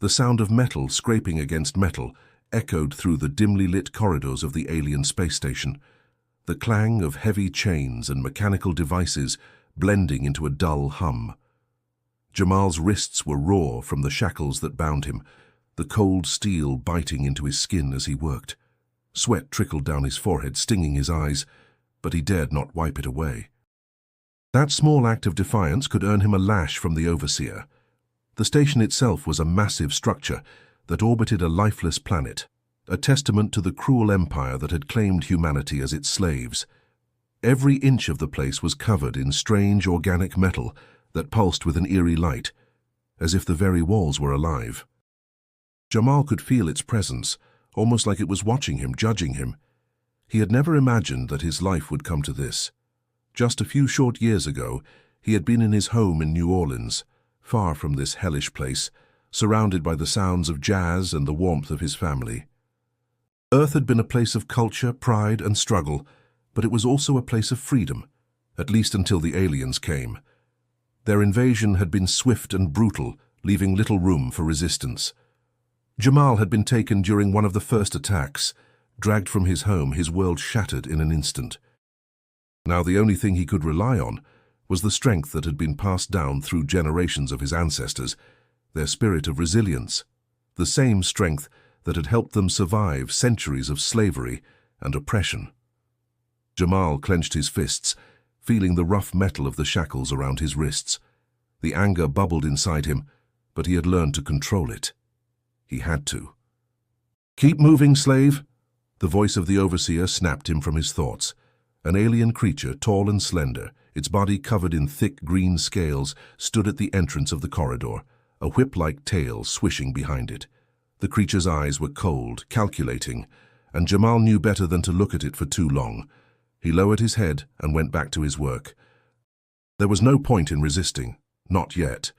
The sound of metal scraping against metal echoed through the dimly lit corridors of the alien space station, the clang of heavy chains and mechanical devices blending into a dull hum. Jamal's wrists were raw from the shackles that bound him, the cold steel biting into his skin as he worked. Sweat trickled down his forehead, stinging his eyes, but he dared not wipe it away. That small act of defiance could earn him a lash from the overseer. The station itself was a massive structure that orbited a lifeless planet, a testament to the cruel empire that had claimed humanity as its slaves. Every inch of the place was covered in strange organic metal that pulsed with an eerie light, as if the very walls were alive. Jamal could feel its presence, almost like it was watching him, judging him. He had never imagined that his life would come to this. Just a few short years ago, he had been in his home in New Orleans, far from this hellish place, surrounded by the sounds of jazz and the warmth of his family. Earth had been a place of culture, pride, and struggle, but it was also a place of freedom, at least until the aliens came. Their invasion had been swift and brutal, leaving little room for resistance. Jamal had been taken during one of the first attacks. Dragged from his home, his world shattered in an instant. Now the only thing he could rely on was the strength that had been passed down through generations of his ancestors, their spirit of resilience, the same strength that had helped them survive centuries of slavery and oppression. Jamal clenched his fists, feeling the rough metal of the shackles around his wrists. The anger bubbled inside him, but he had learned to control it. He had to. "Keep moving, slave!" The voice of the overseer snapped him from his thoughts. An alien creature, tall and slender, its body covered in thick green scales, stood at the entrance of the corridor, a whip-like tail swishing behind it. The creature's eyes were cold, calculating, and Jamal knew better than to look at it for too long. He lowered his head and went back to his work. There was no point in resisting, not yet.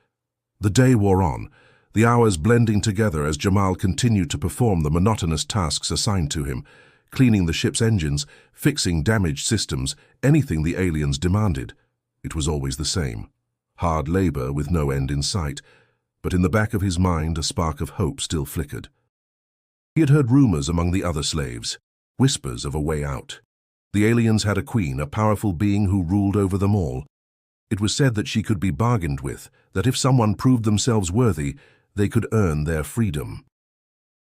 The day wore on, the hours blending together as Jamal continued to perform the monotonous tasks assigned to him, cleaning the ship's engines, fixing damaged systems, anything the aliens demanded. It was always the same. Hard labor with no end in sight, but in the back of his mind a spark of hope still flickered. He had heard rumors among the other slaves, whispers of a way out. The aliens had a queen, a powerful being who ruled over them all. It was said that she could be bargained with, that if someone proved themselves worthy, they could earn their freedom.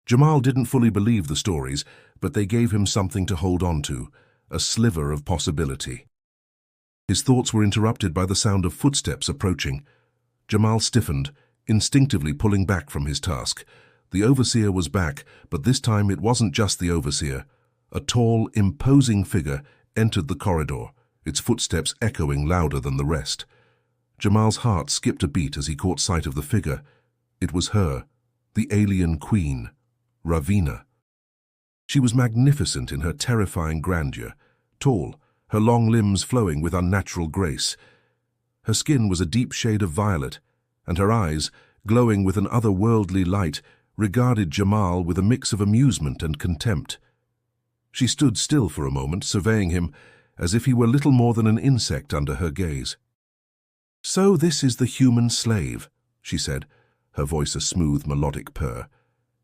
Jamal didn't fully believe the stories, but they gave him something to hold on to, a sliver of possibility. His thoughts were interrupted by the sound of footsteps approaching. Jamal stiffened, instinctively pulling back from his task. The overseer was back, but this time it wasn't just the overseer. A tall, imposing figure entered the corridor, its footsteps echoing louder than the rest. Jamal's heart skipped a beat as he caught sight of the figure. It was her, the alien queen, Ravina. She was magnificent in her terrifying grandeur, tall, her long limbs flowing with unnatural grace. Her skin was a deep shade of violet, and her eyes, glowing with an otherworldly light, regarded Jamal with a mix of amusement and contempt. She stood still for a moment, surveying him, as if he were little more than an insect under her gaze. "So this is the human slave," she said, her voice a smooth, melodic purr.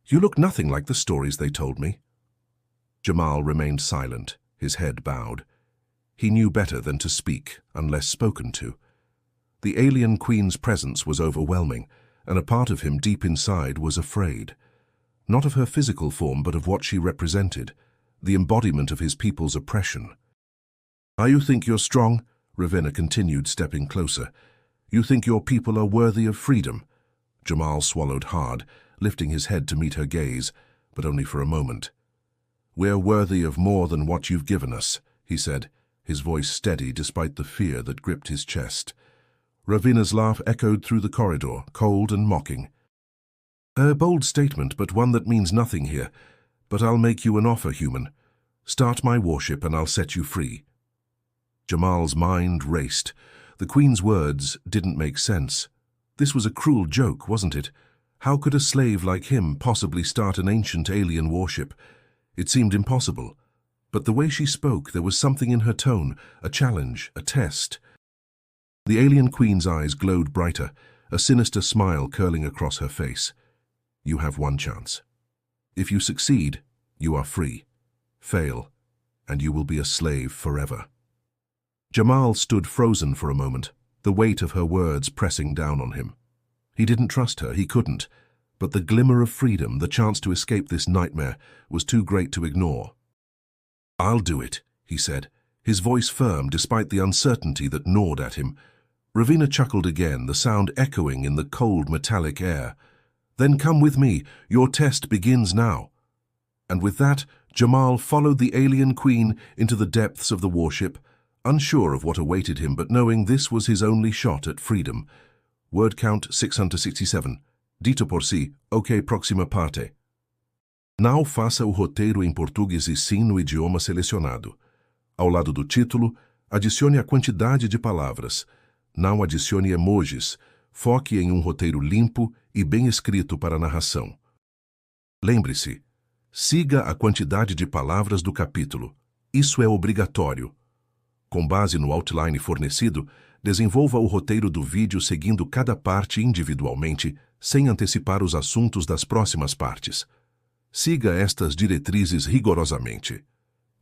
"You look nothing like the stories they told me." Jamal remained silent, his head bowed. He knew better than to speak, unless spoken to. The alien queen's presence was overwhelming, and a part of him deep inside was afraid. Not of her physical form, but of what she represented, the embodiment of his people's oppression. "You think you're strong?" Ravina continued, stepping closer. "You think your people are worthy of freedom?" Jamal swallowed hard, lifting his head to meet her gaze, but only for a moment. "We're worthy of more than what you've given us," he said, his voice steady despite the fear that gripped his chest. Ravina's laugh echoed through the corridor, cold and mocking. "A bold statement, but one that means nothing here. But I'll make you an offer, human. Start my warship and I'll set you free." Jamal's mind raced. The Queen's words didn't make sense. This was a cruel joke, wasn't it? How could a slave like him possibly start an ancient alien warship? It seemed impossible. But the way she spoke, there was something in her tone, a challenge, a test. The alien Queen's eyes glowed brighter, a sinister smile curling across her face. you have one chance. If you succeed, you are free. Fail, and you will be a slave forever. Jamal stood frozen for a moment, the weight of her words pressing down on him. He didn't trust her, he couldn't, but the glimmer of freedom, the chance to escape this nightmare, was too great to ignore. "I'll do it," he said, his voice firm despite the uncertainty that gnawed at him. Ravina chuckled again, the sound echoing in the cold metallic air. "Then come with me, your test begins now." And with that, Jamal followed the alien queen into the depths of the warship, unsure of what awaited him but knowing this was his only shot at freedom. Word count 667. Dito por si, ok, próxima parte. Não faça o roteiro em português e sim no idioma selecionado. Ao lado do título, adicione a quantidade de palavras. Não adicione emojis. Foque em um roteiro limpo e bem escrito para a narração. Lembre-se, siga a quantidade de palavras do capítulo. Isso é obrigatório. Com base no outline fornecido, desenvolva o roteiro do vídeo seguindo cada parte individualmente, sem antecipar os assuntos das próximas partes. Siga estas diretrizes rigorosamente.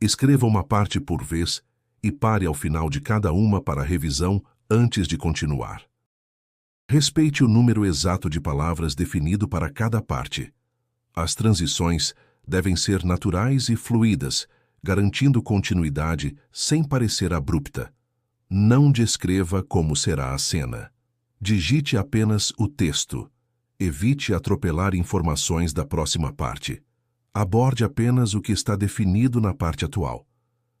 Escreva uma parte por vez e pare ao final de cada uma para revisão antes de continuar. Respeite o número exato de palavras definido para cada parte. As transições devem ser naturais e fluídas, garantindo continuidade sem parecer abrupta. Não descreva como será a cena. Digite apenas o texto. Evite atropelar informações da próxima parte. Aborde apenas o que está definido na parte atual.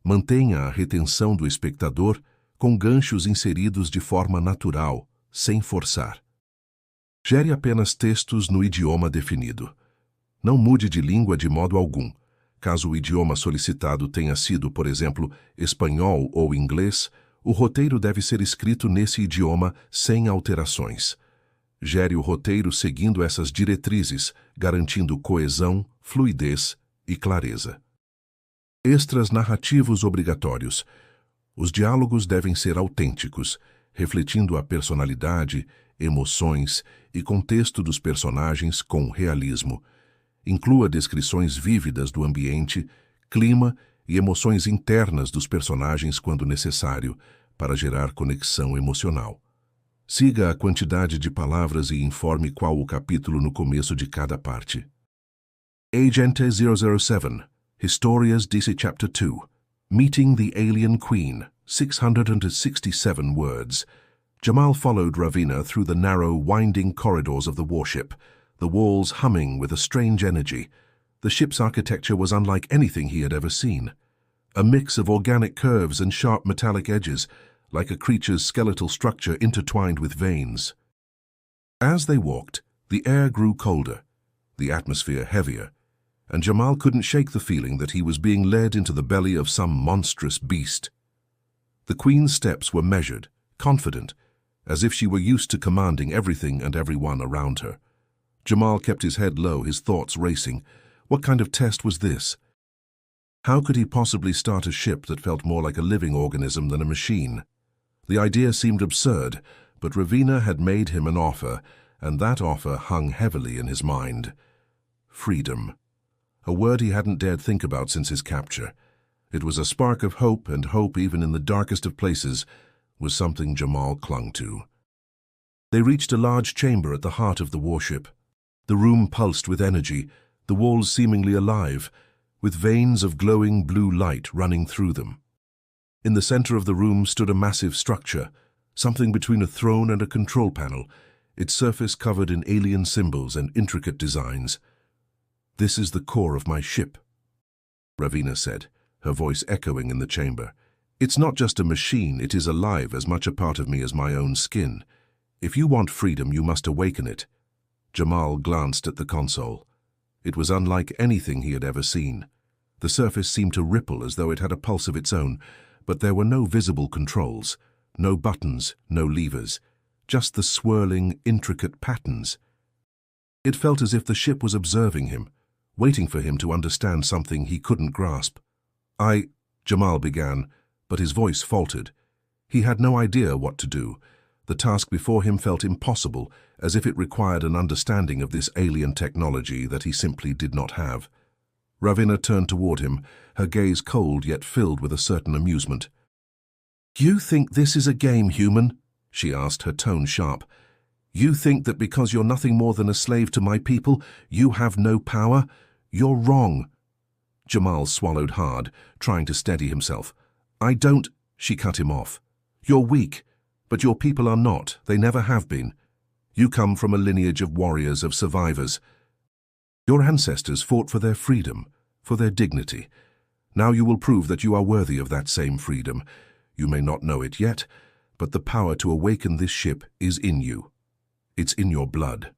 Mantenha a retenção do espectador com ganchos inseridos de forma natural, sem forçar. Gere apenas textos no idioma definido. Não mude de língua de modo algum. Caso o idioma solicitado tenha sido, por exemplo, espanhol ou inglês, o roteiro deve ser escrito nesse idioma sem alterações. Gere o roteiro seguindo essas diretrizes, garantindo coesão, fluidez e clareza. Extras narrativos obrigatórios. Os diálogos devem ser autênticos, refletindo a personalidade, emoções e contexto dos personagens com realismo. Inclua descrições vívidas do ambiente, clima e emoções internas dos personagens quando necessário, para gerar conexão emocional. Siga a quantidade de palavras e informe qual o capítulo no começo de cada parte. Agente 007, Historias DC Chapter 2, Meeting the Alien Queen, 667 words. Jamal followed Ravina through the narrow, winding corridors of the warship, the walls humming with a strange energy. The ship's architecture was unlike anything he had ever seen. A mix of organic curves and sharp metallic edges, like a creature's skeletal structure intertwined with veins. As they walked, the air grew colder, the atmosphere heavier, and Jamal couldn't shake the feeling that he was being led into the belly of some monstrous beast. The Queen's steps were measured, confident, as if she were used to commanding everything and everyone around her. Jamal kept his head low, his thoughts racing. What kind of test was this? How could he possibly start a ship that felt more like a living organism than a machine? The idea seemed absurd, but Ravina had made him an offer, and that offer hung heavily in his mind. Freedom. A word he hadn't dared think about since his capture. It was a spark of hope, and hope, even in the darkest of places, was something Jamal clung to. They reached a large chamber at the heart of the warship. The room pulsed with energy, the walls seemingly alive, with veins of glowing blue light running through them. In the center of the room stood a massive structure, something between a throne and a control panel, its surface covered in alien symbols and intricate designs. "This is the core of my ship," Ravina said, her voice echoing in the chamber. "It's not just a machine, it is alive, as much a part of me as my own skin. If you want freedom, you must awaken it." Jamal glanced at the console. It was unlike anything he had ever seen. The surface seemed to ripple as though it had a pulse of its own, but there were no visible controls, no buttons, no levers, just the swirling, intricate patterns. It felt as if the ship was observing him, waiting for him to understand something he couldn't grasp. Jamal began, but his voice faltered. He had no idea what to do. The task before him felt impossible, as if it required an understanding of this alien technology that he simply did not have. Ravenna turned toward him, her gaze cold yet filled with a certain amusement. "You think this is a game, human?" she asked, her tone sharp. "You think that because you're nothing more than a slave to my people, you have no power? You're wrong." Jamal swallowed hard, trying to steady himself. "I don't—" She cut him off. "You're weak, but your people are not. They never have been. You come from a lineage of warriors, of survivors. Your ancestors fought for their freedom, for their dignity. Now you will prove that you are worthy of that same freedom. You may not know it yet, but the power to awaken this ship is in you. It's in your blood."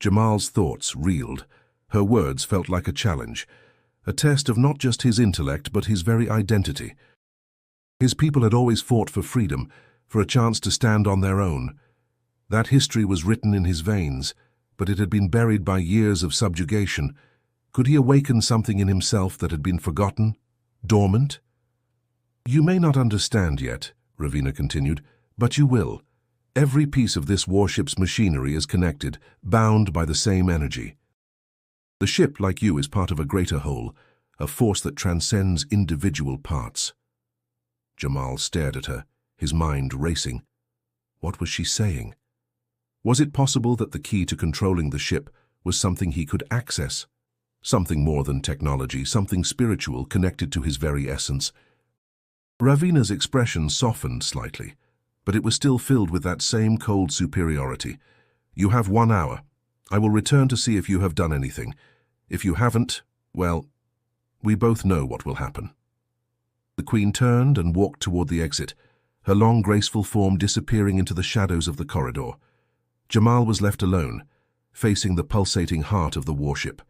Jamal's thoughts reeled. Her words felt like a challenge, a test of not just his intellect but his very identity. His people had always fought for freedom, for a chance to stand on their own. That history was written in his veins, but it had been buried by years of subjugation. Could he awaken something in himself that had been forgotten, dormant? "You may not understand yet," Ravenna continued, "but you will. Every piece of this warship's machinery is connected, bound by the same energy. The ship, like you, is part of a greater whole, a force that transcends individual parts." Jamal stared at her, his mind racing. What was she saying? Was it possible that the key to controlling the ship was something he could access? Something more than technology, something spiritual connected to his very essence. Ravenna's expression softened slightly, but it was still filled with that same cold superiority. "You have 1 hour. I will return to see if you have done anything. If you haven't, well, we both know what will happen." The Queen turned and walked toward the exit, her long, graceful form disappearing into the shadows of the corridor. Jamal was left alone, facing the pulsating heart of the warship.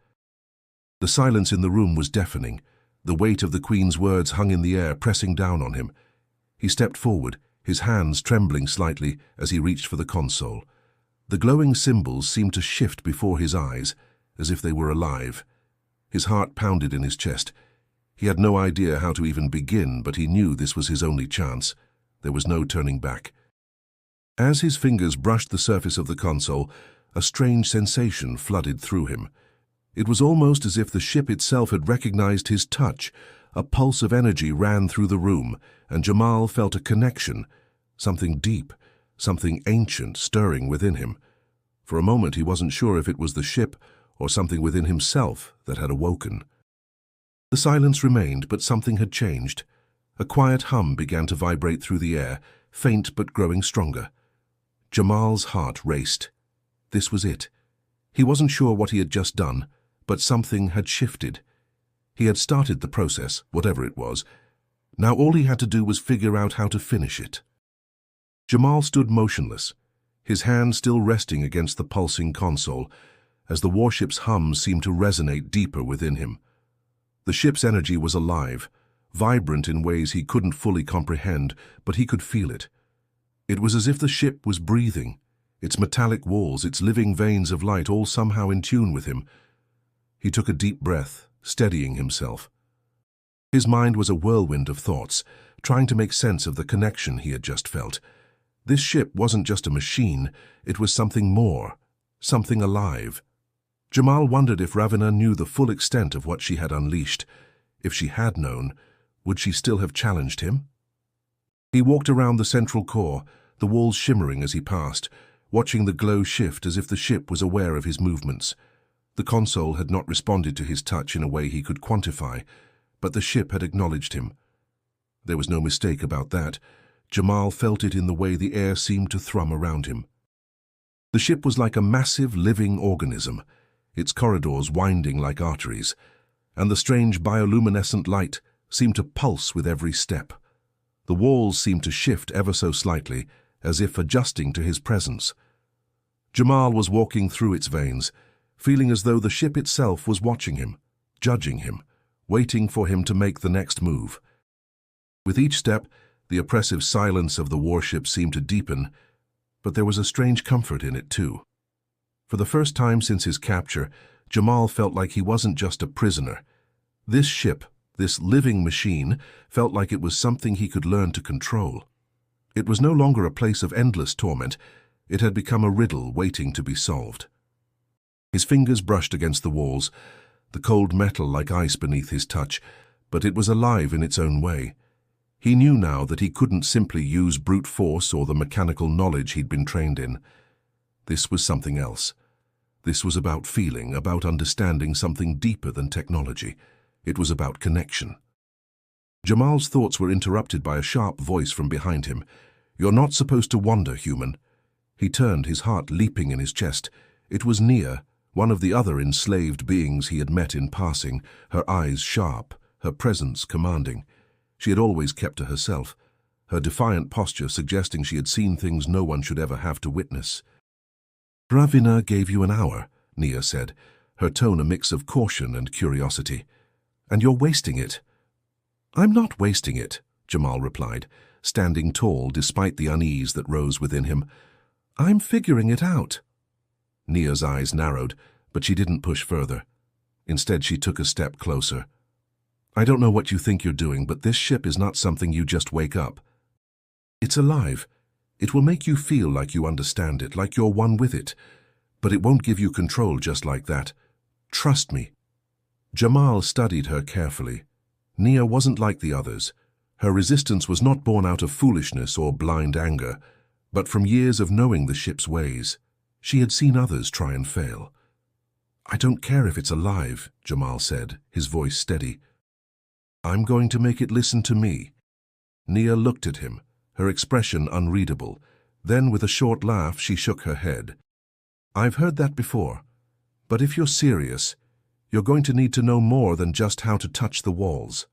The silence in the room was deafening. The weight of the Queen's words hung in the air, pressing down on him. He stepped forward, his hands trembling slightly as he reached for the console. The glowing symbols seemed to shift before his eyes, as if they were alive. His heart pounded in his chest. He had no idea how to even begin, but he knew this was his only chance. There was no turning back. As his fingers brushed the surface of the console, a strange sensation flooded through him. It was almost as if the ship itself had recognized his touch. A pulse of energy ran through the room, and Jamal felt a connection, something deep, something ancient stirring within him. For a moment he wasn't sure if it was the ship or something within himself that had awoken. The silence remained, but something had changed. A quiet hum began to vibrate through the air, faint but growing stronger. Jamal's heart raced. This was it. He wasn't sure what he had just done, but something had shifted. He had started the process, whatever it was. Now all he had to do was figure out how to finish it. Jamal stood motionless, his hand still resting against the pulsing console, as the warship's hum seemed to resonate deeper within him. The ship's energy was alive, vibrant in ways he couldn't fully comprehend, but he could feel it. It was as if the ship was breathing, its metallic walls, its living veins of light all somehow in tune with him. He took a deep breath, steadying himself. His mind was a whirlwind of thoughts, trying to make sense of the connection he had just felt. This ship wasn't just a machine, it was something more, something alive. Jamal wondered if Ravenna knew the full extent of what she had unleashed. If she had known, would she still have challenged him? He walked around the central core, the walls shimmering as he passed, watching the glow shift as if the ship was aware of his movements. The console had not responded to his touch in a way he could quantify, but the ship had acknowledged him. There was no mistake about that. Jamal felt it in the way the air seemed to thrum around him. The ship was like a massive living organism, its corridors winding like arteries, and the strange bioluminescent light seemed to pulse with every step. The walls seemed to shift ever so slightly, as if adjusting to his presence. Jamal was walking through its veins, feeling as though the ship itself was watching him, judging him, waiting for him to make the next move. With each step, the oppressive silence of the warship seemed to deepen, but there was a strange comfort in it too. For the first time since his capture, Jamal felt like he wasn't just a prisoner. This ship, this living machine, felt like it was something he could learn to control. It was no longer a place of endless torment. It had become a riddle waiting to be solved. His fingers brushed against the walls, the cold metal like ice beneath his touch, but it was alive in its own way. He knew now that he couldn't simply use brute force or the mechanical knowledge he'd been trained in. This was something else. This was about feeling, about understanding something deeper than technology. It was about connection. Jamal's thoughts were interrupted by a sharp voice from behind him. "You're not supposed to wander, human." He turned, his heart leaping in his chest. It was Nia, one of the other enslaved beings he had met in passing, her eyes sharp, her presence commanding. She had always kept to herself, her defiant posture suggesting she had seen things no one should ever have to witness. "Ravina gave you an hour," Nia said, her tone a mix of caution and curiosity. "And you're wasting it." "I'm not wasting it," Jamal replied, standing tall despite the unease that rose within him. "I'm figuring it out." Nia's eyes narrowed, but she didn't push further. Instead, she took a step closer. "I don't know what you think you're doing, but this ship is not something you just wake up. It's alive. It will make you feel like you understand it, like you're one with it. But it won't give you control just like that. Trust me." Jamal studied her carefully. Nia wasn't like the others. Her resistance was not born out of foolishness or blind anger, but from years of knowing the ship's ways. She had seen others try and fail. "I don't care if it's alive," Jamal said, his voice steady. "I'm going to make it listen to me." Nia looked at him, her expression unreadable. Then, with a short laugh, she shook her head. "I've heard that before. But if you're serious, you're going to need to know more than just how to touch the walls."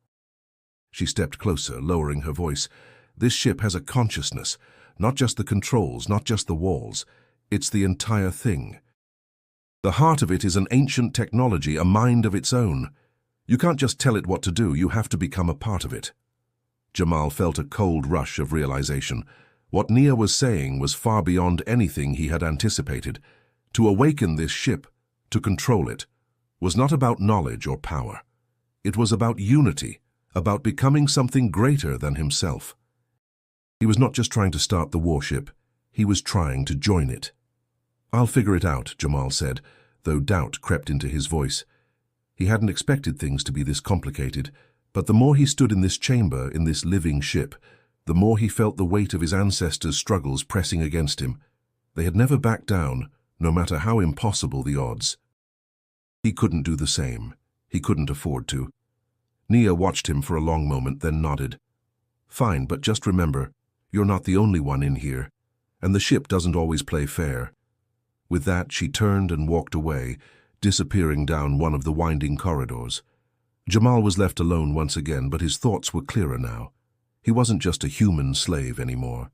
She stepped closer, lowering her voice. "This ship has a consciousness, not just the controls, not just the walls. It's the entire thing. The heart of it is an ancient technology, a mind of its own. You can't just tell it what to do, you have to become a part of it." Jamal felt a cold rush of realization. What Nia was saying was far beyond anything he had anticipated. To awaken this ship, to control it, was not about knowledge or power. It was about unity, about becoming something greater than himself. He was not just trying to start the warship, he was trying to join it. "I'll figure it out," Jamal said, though doubt crept into his voice. He hadn't expected things to be this complicated, but the more he stood in this chamber, in this living ship, the more he felt the weight of his ancestors' struggles pressing against him. They had never backed down, no matter how impossible the odds. He couldn't do the same. He couldn't afford to. Nia watched him for a long moment, then nodded. "Fine, but just remember, you're not the only one in here, and the ship doesn't always play fair." With that, she turned and walked away, disappearing down one of the winding corridors. Jamal was left alone once again, but his thoughts were clearer now. He wasn't just a human slave anymore.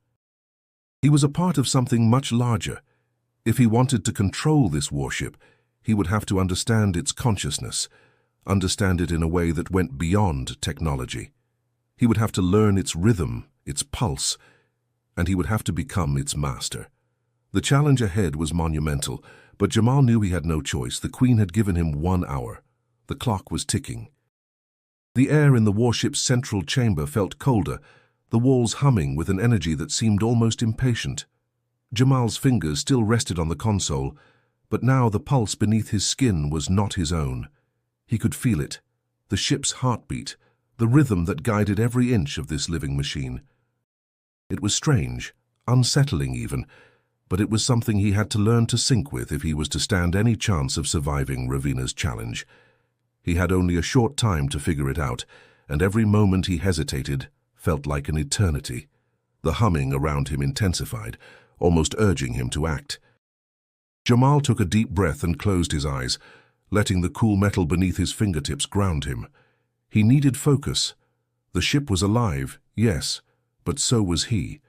He was a part of something much larger. If he wanted to control this warship, he would have to understand its consciousness, understand it in a way that went beyond technology. He would have to learn its rhythm, its pulse, and he would have to become its master. The challenge ahead was monumental, but Jamal knew he had no choice. The Queen had given him 1 hour. The clock was ticking. The air in the warship's central chamber felt colder, the walls humming with an energy that seemed almost impatient. Jamal's fingers still rested on the console, but now the pulse beneath his skin was not his own. He could feel it, the ship's heartbeat, the rhythm that guided every inch of this living machine. It was strange, unsettling even, but it was something he had to learn to sync with if he was to stand any chance of surviving Ravina's challenge. He had only a short time to figure it out, and every moment he hesitated felt like an eternity. The humming around him intensified, almost urging him to act. Jamal took a deep breath and closed his eyes, letting the cool metal beneath his fingertips ground him. He needed focus. The ship was alive, yes, but so was he,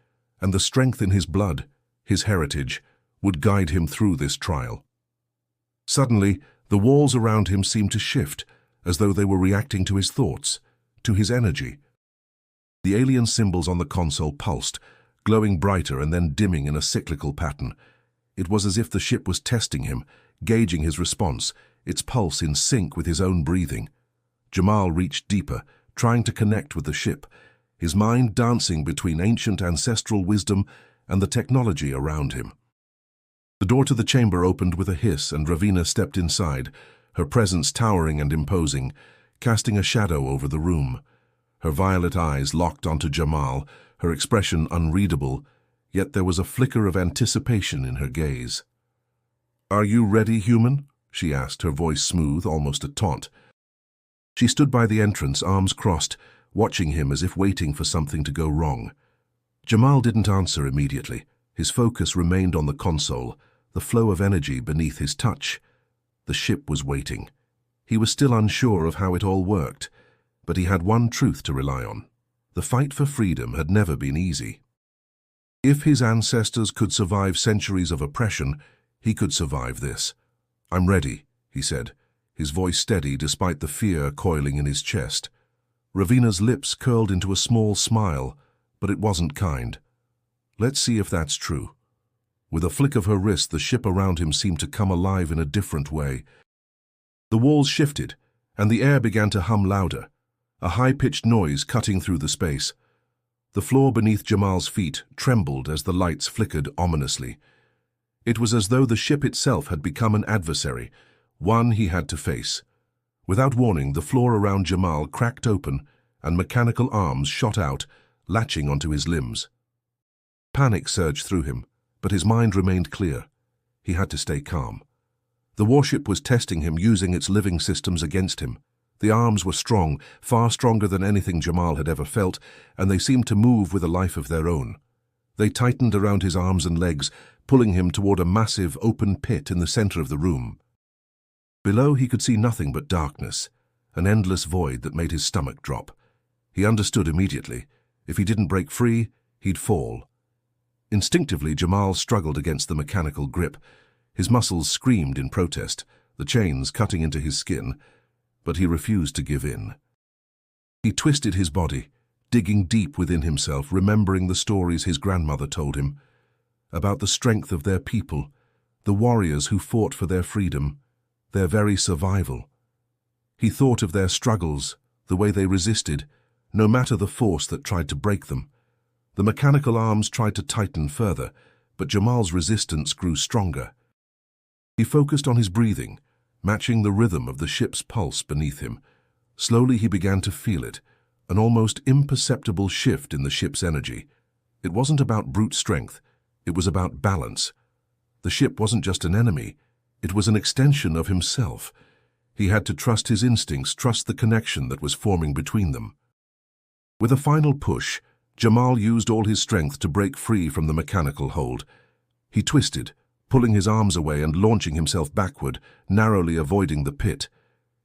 and the strength in his blood, his heritage, would guide him through this trial. Suddenly, the walls around him seemed to shift, as though they were reacting to his thoughts, to his energy. The alien symbols on the console pulsed, glowing brighter and then dimming in a cyclical pattern. It was as if the ship was testing him, gauging his response, its pulse in sync with his own breathing. Jamal reached deeper, trying to connect with the ship. his mind dancing between ancient ancestral wisdom and the technology around him. The door to the chamber opened with a hiss, and Ravina stepped inside, her presence towering and imposing, casting a shadow over the room. Her violet eyes locked onto Jamal, her expression unreadable, yet there was a flicker of anticipation in her gaze. "Are you ready, human?" she asked, her voice smooth, almost a taunt. She stood by the entrance, arms crossed, watching him as if waiting for something to go wrong. Jamal didn't answer immediately. His focus remained on the console, the flow of energy beneath his touch. The ship was waiting. He was still unsure of how it all worked, but he had one truth to rely on. The fight for freedom had never been easy. If his ancestors could survive centuries of oppression, he could survive this. "I'm ready," he said, his voice steady despite the fear coiling in his chest. Ravina's lips curled into a small smile, but it wasn't kind. "Let's see if that's true." With a flick of her wrist, the ship around him seemed to come alive in a different way. The walls shifted, and the air began to hum louder, a high-pitched noise cutting through the space. The floor beneath Jamal's feet trembled as the lights flickered ominously. It was as though the ship itself had become an adversary, one he had to face. Without warning, the floor around Jamal cracked open, and mechanical arms shot out, latching onto his limbs. Panic surged through him, but his mind remained clear. He had to stay calm. The warship was testing him, using its living systems against him. The arms were strong, far stronger than anything Jamal had ever felt, and they seemed to move with a life of their own. They tightened around his arms and legs, pulling him toward a massive, open pit in the center of the room. Below, he could see nothing but darkness, an endless void that made his stomach drop. He understood immediately. If he didn't break free, he'd fall. Instinctively, Jamal struggled against the mechanical grip. His muscles screamed in protest, the chains cutting into his skin, but he refused to give in. He twisted his body, digging deep within himself, remembering the stories his grandmother told him, about the strength of their people, the warriors who fought for their freedom, their very survival. He thought of their struggles, the way they resisted, no matter the force that tried to break them. The mechanical arms tried to tighten further, but Jamal's resistance grew stronger. He focused on his breathing, matching the rhythm of the ship's pulse beneath him. Slowly he began to feel it, an almost imperceptible shift in the ship's energy. It wasn't about brute strength, it was about balance. The ship wasn't just an enemy, it was an extension of himself. He had to trust his instincts, trust the connection that was forming between them. With a final push, Jamal used all his strength to break free from the mechanical hold. He twisted, pulling his arms away and launching himself backward, narrowly avoiding the pit.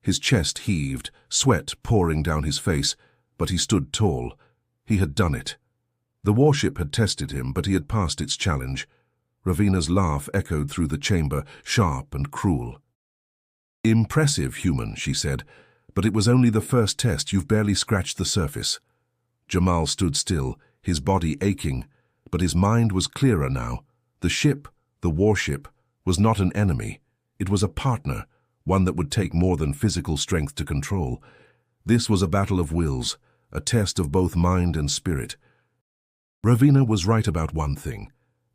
His chest heaved, sweat pouring down his face, but he stood tall. He had done it. The warship had tested him, but he had passed its challenge. Ravina's laugh echoed through the chamber, sharp and cruel. "Impressive, human," she said, "but it was only the first test. You've barely scratched the surface." Jamal stood still, his body aching, but his mind was clearer now. The ship, the warship, was not an enemy. It was a partner, one that would take more than physical strength to control. This was a battle of wills, a test of both mind and spirit. Ravina was right about one thing.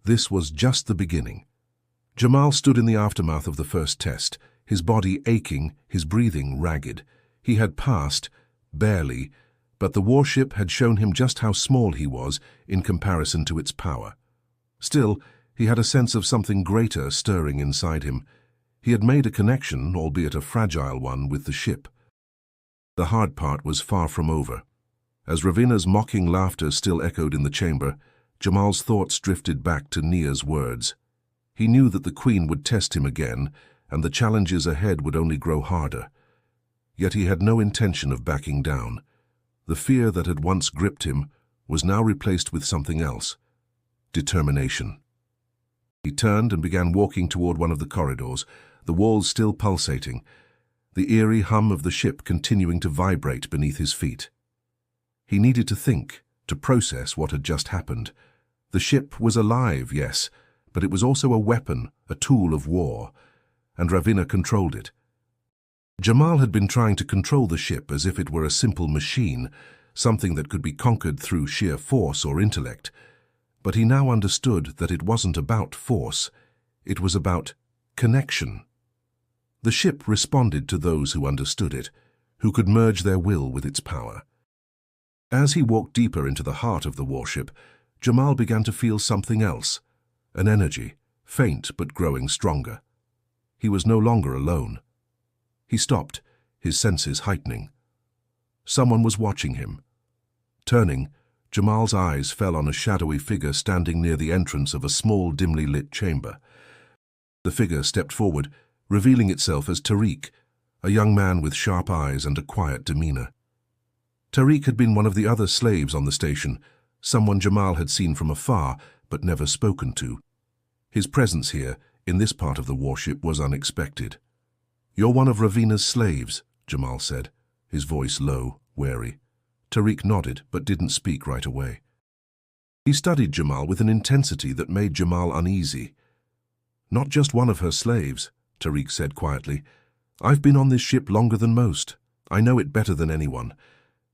This was just the beginning. Jamal stood in the aftermath of the first test, his body aching, his breathing ragged. He had passed, barely, but the warship had shown him just how small he was in comparison to its power. Still, he had a sense of something greater stirring inside him. He had made a connection, albeit a fragile one, with the ship. The hard part was far from over. As Ravina's mocking laughter still echoed in the chamber, Jamal's thoughts drifted back to Nia's words. He knew that the Queen would test him again, and the challenges ahead would only grow harder. Yet he had no intention of backing down. The fear that had once gripped him was now replaced with something else: determination. He turned and began walking toward one of the corridors, the walls still pulsating, the eerie hum of the ship continuing to vibrate beneath his feet. He needed to think, to process what had just happened. The ship was alive, yes, but it was also a weapon, a tool of war, and Ravina controlled it. Jamal had been trying to control the ship as if it were a simple machine, something that could be conquered through sheer force or intellect. But he now understood that it wasn't about force, it was about connection. The ship responded to those who understood it, who could merge their will with its power. As he walked deeper into the heart of the warship, Jamal began to feel something else, an energy, faint but growing stronger. He was no longer alone. He stopped, his senses heightening. Someone was watching him. Turning, Jamal's eyes fell on a shadowy figure standing near the entrance of a small, dimly lit chamber. The figure stepped forward, revealing itself as Tariq, a young man with sharp eyes and a quiet demeanor. Tariq had been one of the other slaves on the station, someone Jamal had seen from afar but never spoken to. His presence here, in this part of the warship, was unexpected. "You're one of Ravina's slaves," Jamal said, his voice low, wary. Tariq nodded but didn't speak right away. He studied Jamal with an intensity that made Jamal uneasy. "Not just one of her slaves," Tariq said quietly. "I've been on this ship longer than most. I know it better than anyone.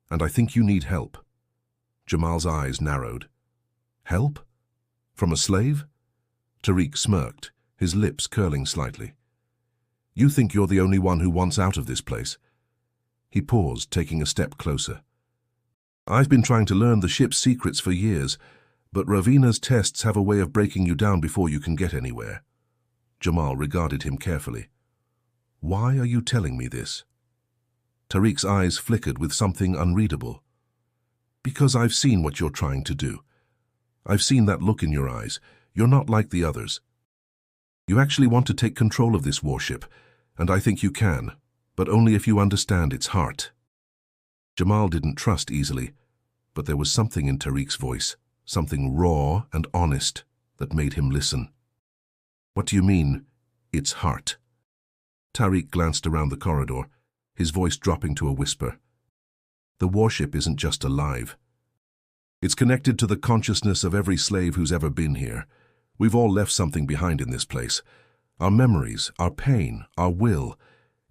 And I think you need help." Jamal's eyes narrowed. "Help? From a slave?" Tariq smirked, his lips curling slightly. "You think you're the only one who wants out of this place?" He paused, taking a step closer. "I've been trying to learn the ship's secrets for years, but Ravina's tests have a way of breaking you down before you can get anywhere." Jamal regarded him carefully. "Why are you telling me this?" Tariq's eyes flickered with something unreadable. "Because I've seen what you're trying to do. I've seen that look in your eyes. You're not like the others. You actually want to take control of this warship, and I think you can, but only if you understand its heart." Jamal didn't trust easily, but there was something in Tariq's voice, something raw and honest, that made him listen. "What do you mean, its heart?" Tariq glanced around the corridor, his voice dropping to a whisper. "The warship isn't just alive. It's connected to the consciousness of every slave who's ever been here. We've all left something behind in this place. Our memories, our pain, our will.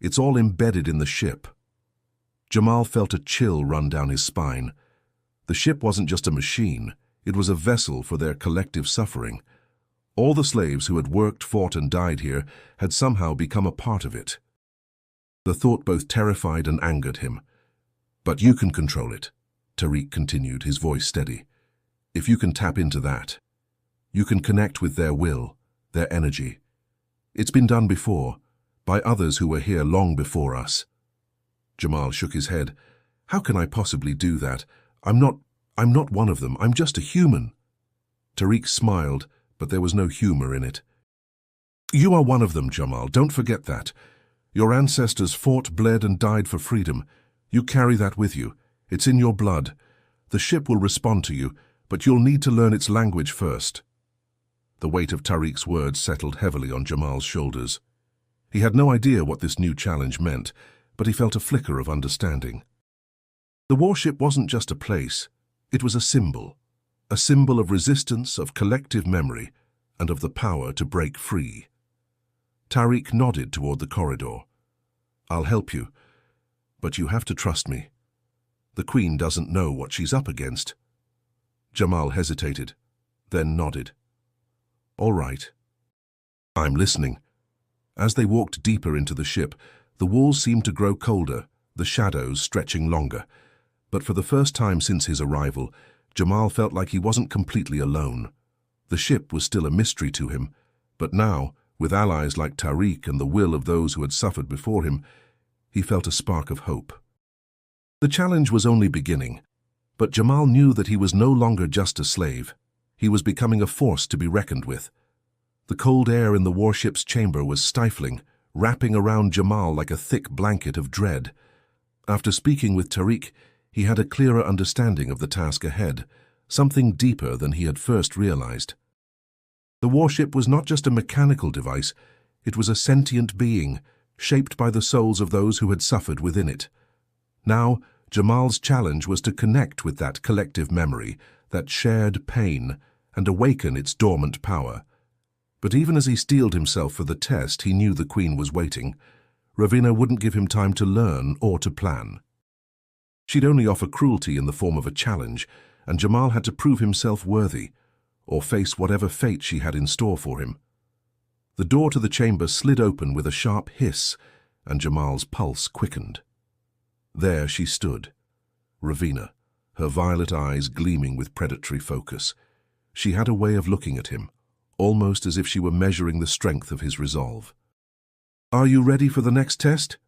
It's all embedded in the ship." Jamal felt a chill run down his spine. The ship wasn't just a machine, it was a vessel for their collective suffering. All the slaves who had worked, fought, and died here had somehow become a part of it. The thought both terrified and angered him. "But you can control it," Tariq continued, his voice steady. "If you can tap into that, you can connect with their will, their energy. It's been done before, by others who were here long before us." Jamal shook his head. "How can I possibly do that? I'm not one of them. I'm just a human." Tariq smiled, but there was no humor in it. "You are one of them, Jamal. Don't forget that. Your ancestors fought, bled, and died for freedom. You carry that with you. It's in your blood. The ship will respond to you, but you'll need to learn its language first." The weight of Tariq's words settled heavily on Jamal's shoulders. He had no idea what this new challenge meant, but he felt a flicker of understanding. The warship wasn't just a place, it was a symbol of resistance, of collective memory, and of the power to break free. Tariq nodded toward the corridor. "I'll help you, but you have to trust me. The Queen doesn't know what she's up against." Jamal hesitated, then nodded. "All right. I'm listening." As they walked deeper into the ship, the walls seemed to grow colder, the shadows stretching longer. But for the first time since his arrival, Jamal felt like he wasn't completely alone. The ship was still a mystery to him, but now, with allies like Tariq and the will of those who had suffered before him, he felt a spark of hope. The challenge was only beginning, but Jamal knew that he was no longer just a slave. He was becoming a force to be reckoned with. The cold air in the warship's chamber was stifling, wrapping around Jamal like a thick blanket of dread. After speaking with Tariq, he had a clearer understanding of the task ahead, something deeper than he had first realized. The warship was not just a mechanical device, it was a sentient being, shaped by the souls of those who had suffered within it. Now, Jamal's challenge was to connect with that collective memory, that shared pain, and awaken its dormant power. But even as he steeled himself for the test, he knew the Queen was waiting. Ravina wouldn't give him time to learn or to plan. She'd only offer cruelty in the form of a challenge, and Jamal had to prove himself worthy, or face whatever fate she had in store for him. The door to the chamber slid open with a sharp hiss, and Jamal's pulse quickened. There she stood, Ravina, her violet eyes gleaming with predatory focus. She had a way of looking at him, almost as if she were measuring the strength of his resolve. "Are you ready for the next test?"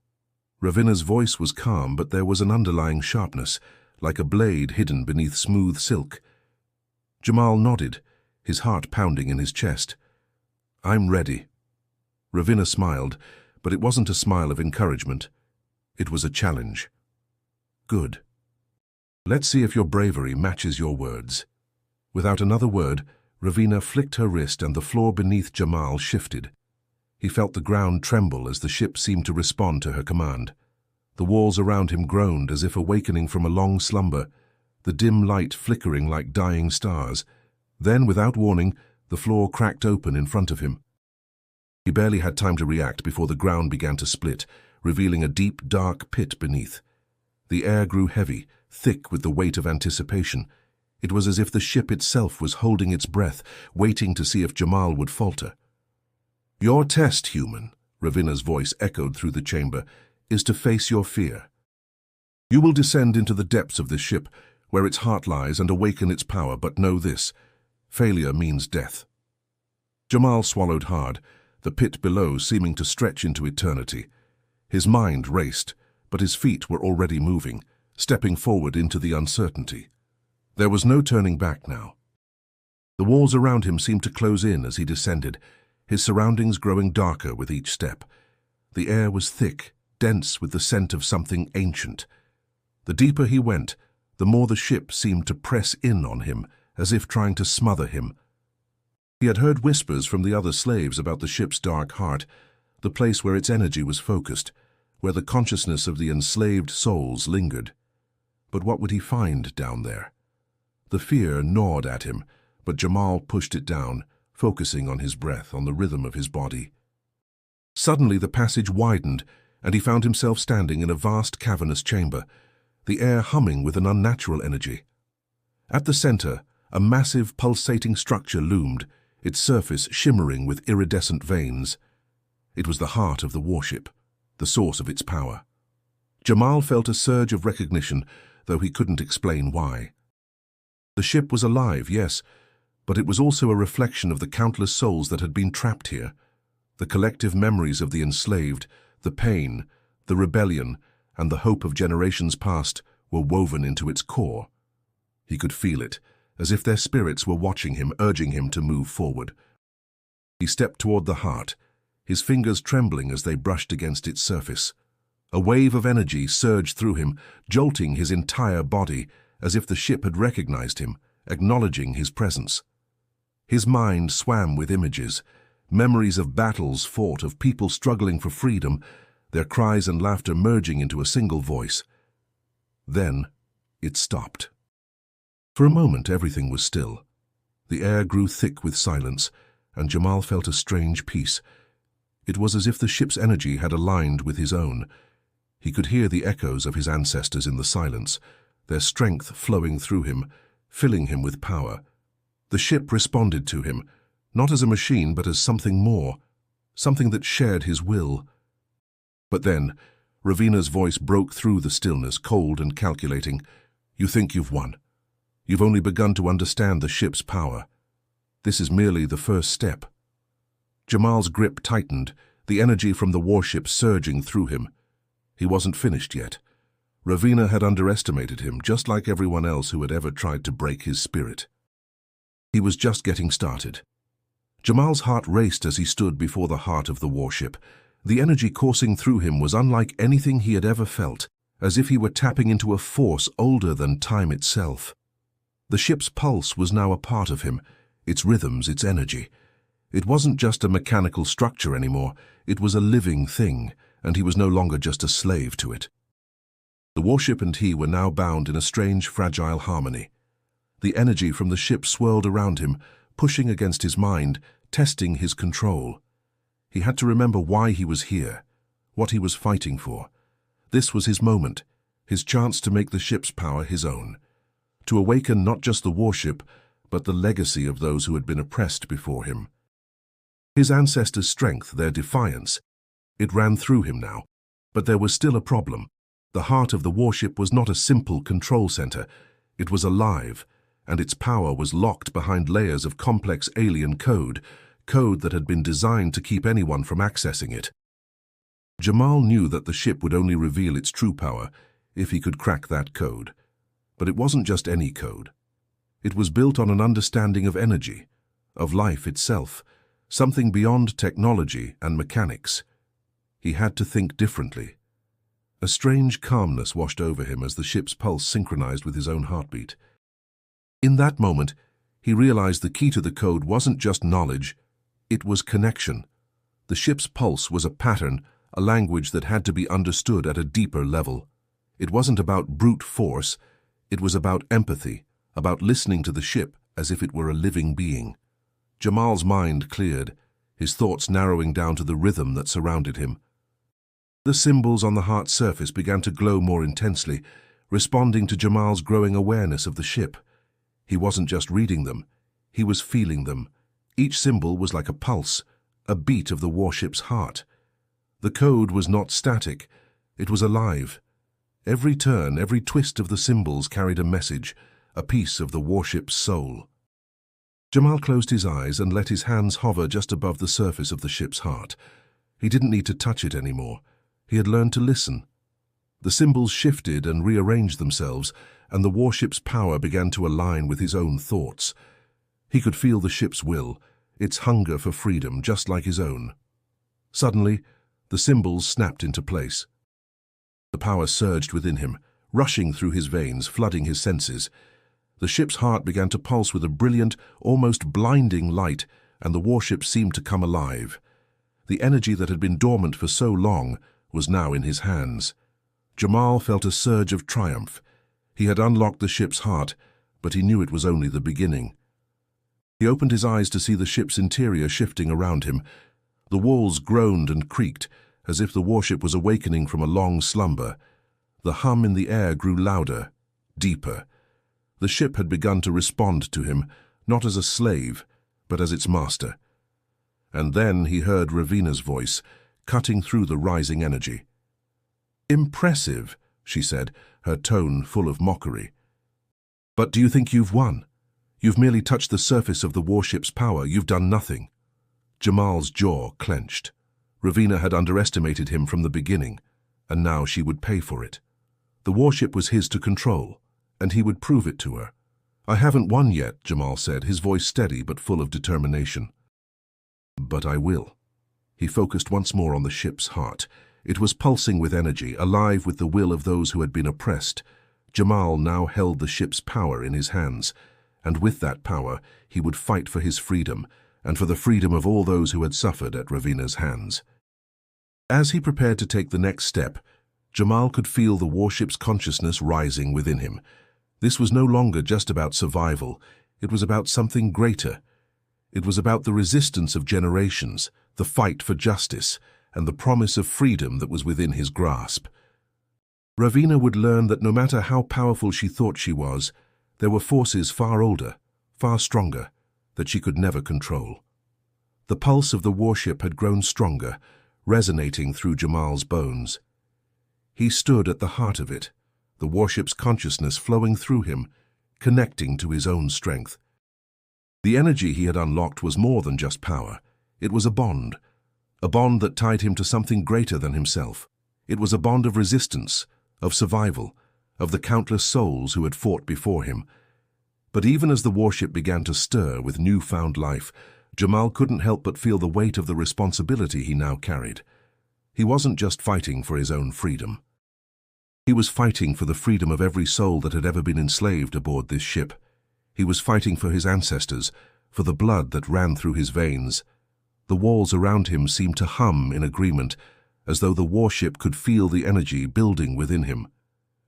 Ravina's voice was calm, but there was an underlying sharpness, like a blade hidden beneath smooth silk. Jamal nodded, his heart pounding in his chest. "I'm ready." Ravina smiled, but it wasn't a smile of encouragement. It was a challenge. "Good. Let's see if your bravery matches your words." Without another word, Ravina flicked her wrist and the floor beneath Jamal shifted. He felt the ground tremble as the ship seemed to respond to her command. The walls around him groaned as if awakening from a long slumber, the dim light flickering like dying stars. Then, without warning, the floor cracked open in front of him. He barely had time to react before the ground began to split, revealing a deep, dark pit beneath. The air grew heavy, thick with the weight of anticipation. It was as if the ship itself was holding its breath, waiting to see if Jamal would falter. "Your test, human," Ravina's voice echoed through the chamber, "is to face your fear. You will descend into the depths of this ship, where its heart lies, and awaken its power, but know this: failure means death." Jamal swallowed hard, the pit below seeming to stretch into eternity. His mind raced, but his feet were already moving, stepping forward into the uncertainty. There was no turning back now. The walls around him seemed to close in as he descended, his surroundings growing darker with each step. The air was thick, dense with the scent of something ancient. The deeper he went, the more the ship seemed to press in on him, as if trying to smother him. He had heard whispers from the other slaves about the ship's dark heart, the place where its energy was focused, where the consciousness of the enslaved souls lingered. But what would he find down there? The fear gnawed at him, but Jamal pushed it down, focusing on his breath, on the rhythm of his body. Suddenly the passage widened, and he found himself standing in a vast cavernous chamber, the air humming with an unnatural energy. At the center, a massive pulsating structure loomed, its surface shimmering with iridescent veins. It was the heart of the warship, the source of its power. Jamal felt a surge of recognition, though he couldn't explain why. The ship was alive, yes, but it was also a reflection of the countless souls that had been trapped here. The collective memories of the enslaved, the pain, the rebellion, and the hope of generations past were woven into its core. He could feel it, as if their spirits were watching him, urging him to move forward. He stepped toward the heart, his fingers trembling as they brushed against its surface. A wave of energy surged through him, jolting his entire body, as if the ship had recognized him, acknowledging his presence. His mind swam with images, memories of battles fought, of people struggling for freedom, their cries and laughter merging into a single voice. Then it stopped. For a moment everything was still. The air grew thick with silence, and Jamal felt a strange peace. It was as if the ship's energy had aligned with his own. He could hear the echoes of his ancestors in the silence, their strength flowing through him, filling him with power. The ship responded to him, not as a machine but as something more, something that shared his will. But then, Ravina's voice broke through the stillness, cold and calculating. "You think you've won. You've only begun to understand the ship's power. This is merely the first step." Jamal's grip tightened, the energy from the warship surging through him. He wasn't finished yet. Ravina had underestimated him, just like everyone else who had ever tried to break his spirit. He was just getting started. Jamal's heart raced as he stood before the heart of the warship. The energy coursing through him was unlike anything he had ever felt, as if he were tapping into a force older than time itself. The ship's pulse was now a part of him, its rhythms, its energy. It wasn't just a mechanical structure anymore, it was a living thing, and he was no longer just a slave to it. The warship and he were now bound in a strange, fragile harmony. The energy from the ship swirled around him, pushing against his mind, testing his control. He had to remember why he was here, what he was fighting for. This was his moment, his chance to make the ship's power his own, to awaken not just the warship, but the legacy of those who had been oppressed before him. His ancestors' strength, their defiance, it ran through him now. But there was still a problem. The heart of the warship was not a simple control center. It was alive, and its power was locked behind layers of complex alien code that had been designed to keep anyone from accessing it. Jamal knew that the ship would only reveal its true power if he could crack that code. But it wasn't just any code. It was built on an understanding of energy, of life itself, something beyond technology and mechanics. He had to think differently. A strange calmness washed over him as the ship's pulse synchronized with his own heartbeat. In that moment, he realized the key to the code wasn't just knowledge, it was connection. The ship's pulse was a pattern, a language that had to be understood at a deeper level. It wasn't about brute force, it was about empathy, about listening to the ship as if it were a living being. Jamal's mind cleared, his thoughts narrowing down to the rhythm that surrounded him. The symbols on the heart's surface began to glow more intensely, responding to Jamal's growing awareness of the ship. He wasn't just reading them, he was feeling them. Each symbol was like a pulse, a beat of the warship's heart. The code was not static, it was alive. Every turn, every twist of the symbols carried a message, a piece of the warship's soul. Jamal closed his eyes and let his hands hover just above the surface of the ship's heart. He didn't need to touch it anymore. He had learned to listen. The symbols shifted and rearranged themselves, and the warship's power began to align with his own thoughts. He could feel the ship's will, its hunger for freedom, just like his own. Suddenly, the symbols snapped into place. The power surged within him, rushing through his veins, flooding his senses. The ship's heart began to pulse with a brilliant, almost blinding light, and the warship seemed to come alive. The energy that had been dormant for so long was now in his hands. Jamal felt a surge of triumph. He had unlocked the ship's heart, but he knew it was only the beginning. He opened his eyes to see the ship's interior shifting around him. The walls groaned and creaked, as if the warship was awakening from a long slumber. The hum in the air grew louder, deeper. The ship had begun to respond to him, not as a slave, but as its master. And then he heard Ravina's voice, cutting through the rising energy. "Impressive," she said, her tone full of mockery. "But do you think you've won? You've merely touched the surface of the warship's power. You've done nothing." Jamal's jaw clenched. Ravina had underestimated him from the beginning, and now she would pay for it. The warship was his to control, and he would prove it to her. "I haven't won yet," Jamal said, his voice steady but full of determination. "But I will." He focused once more on the ship's heart. It was pulsing with energy, alive with the will of those who had been oppressed. Jamal now held the ship's power in his hands, and with that power he would fight for his freedom, and for the freedom of all those who had suffered at Ravina's hands. As he prepared to take the next step, Jamal could feel the warship's consciousness rising within him. This was no longer just about survival, it was about something greater. It was about the resistance of generations, the fight for justice, and the promise of freedom that was within his grasp. Ravina would learn that no matter how powerful she thought she was, there were forces far older, far stronger, that she could never control. The pulse of the warship had grown stronger, resonating through Jamal's bones. He stood at the heart of it, the warship's consciousness flowing through him, connecting to his own strength. The energy he had unlocked was more than just power. It was a bond that tied him to something greater than himself. It was a bond of resistance, of survival, of the countless souls who had fought before him. But even as the warship began to stir with newfound life, Jamal couldn't help but feel the weight of the responsibility he now carried. He wasn't just fighting for his own freedom. He was fighting for the freedom of every soul that had ever been enslaved aboard this ship. He was fighting for his ancestors, for the blood that ran through his veins. The walls around him seemed to hum in agreement, as though the warship could feel the energy building within him.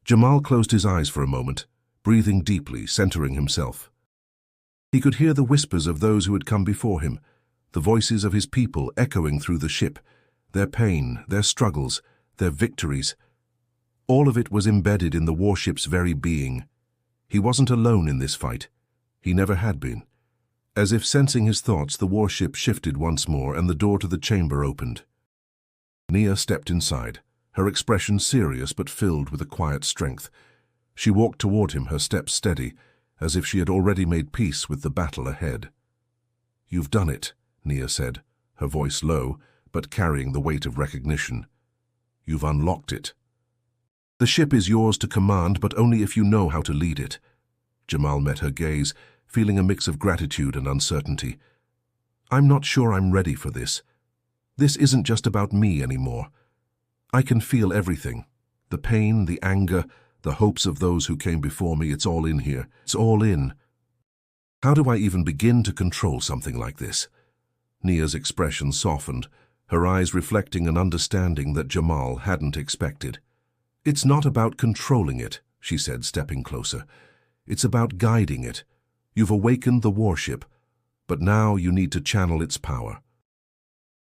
Jamal closed his eyes for a moment, breathing deeply, centering himself. He could hear the whispers of those who had come before him, the voices of his people echoing through the ship, their pain, their struggles, their victories. All of it was embedded in the warship's very being. He wasn't alone in this fight. He never had been. As if sensing his thoughts, the warship shifted once more and the door to the chamber opened. Nia stepped inside, her expression serious but filled with a quiet strength. She walked toward him, her steps steady, as if she had already made peace with the battle ahead. "You've done it," Nia said, her voice low, but carrying the weight of recognition. "You've unlocked it. The ship is yours to command, but only if you know how to lead it." Jamal met her gaze, feeling a mix of gratitude and uncertainty. "I'm not sure I'm ready for this. This isn't just about me anymore. I can feel everything. The pain, the anger, the hopes of those who came before me. It's all in here. It's all in. How do I even begin to control something like this?" Nia's expression softened, her eyes reflecting an understanding that Jamal hadn't expected. "It's not about controlling it," she said, stepping closer. "It's about guiding it. You've awakened the warship, but now you need to channel its power.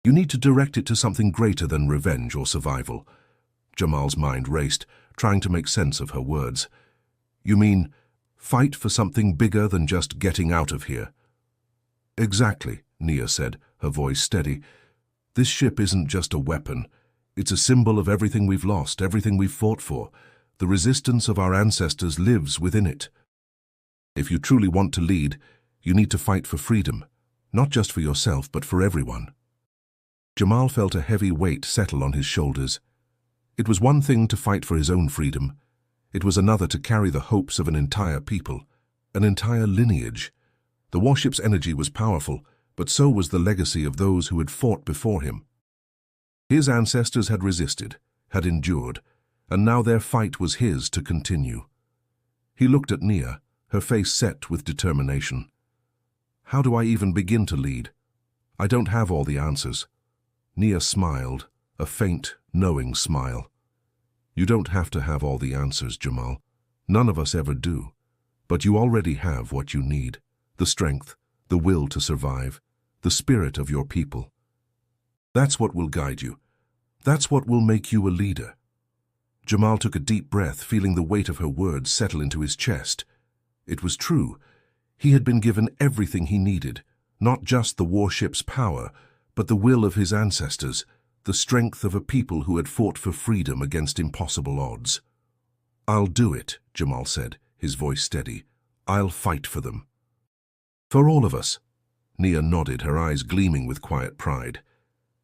You need to direct it to something greater than revenge or survival." Jamal's mind raced, trying to make sense of her words. "You mean, fight for something bigger than just getting out of here?" "Exactly," Nia said, her voice steady. "This ship isn't just a weapon. It's a symbol of everything we've lost, everything we've fought for. The resistance of our ancestors lives within it. If you truly want to lead, you need to fight for freedom, not just for yourself, but for everyone." Jamal felt a heavy weight settle on his shoulders. It was one thing to fight for his own freedom. It was another to carry the hopes of an entire people, an entire lineage. The warship's energy was powerful, but so was the legacy of those who had fought before him. His ancestors had resisted, had endured, and now their fight was his to continue. He looked at Nia, her face set with determination. "How do I even begin to lead? I don't have all the answers." Nia smiled, a faint, knowing smile. "You don't have to have all the answers, Jamal. None of us ever do. But you already have what you need: the strength, the will to survive, the spirit of your people. That's what will guide you. That's what will make you a leader." Jamal took a deep breath, feeling the weight of her words settle into his chest. It was true. He had been given everything he needed, not just the warship's power, but the will of his ancestors, the strength of a people who had fought for freedom against impossible odds. "I'll do it," Jamal said, his voice steady. "I'll fight for them." "For all of us." Nia nodded, her eyes gleaming with quiet pride.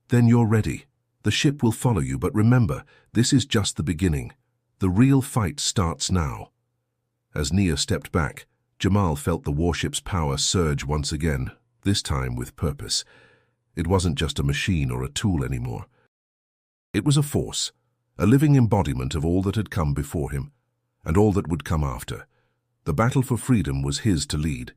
"Then you're ready. The ship will follow you, but remember, this is just the beginning. The real fight starts now." As Nia stepped back, Jamal felt the warship's power surge once again, this time with purpose. It wasn't just a machine or a tool anymore. It was a force, a living embodiment of all that had come before him, and all that would come after. The battle for freedom was his to lead.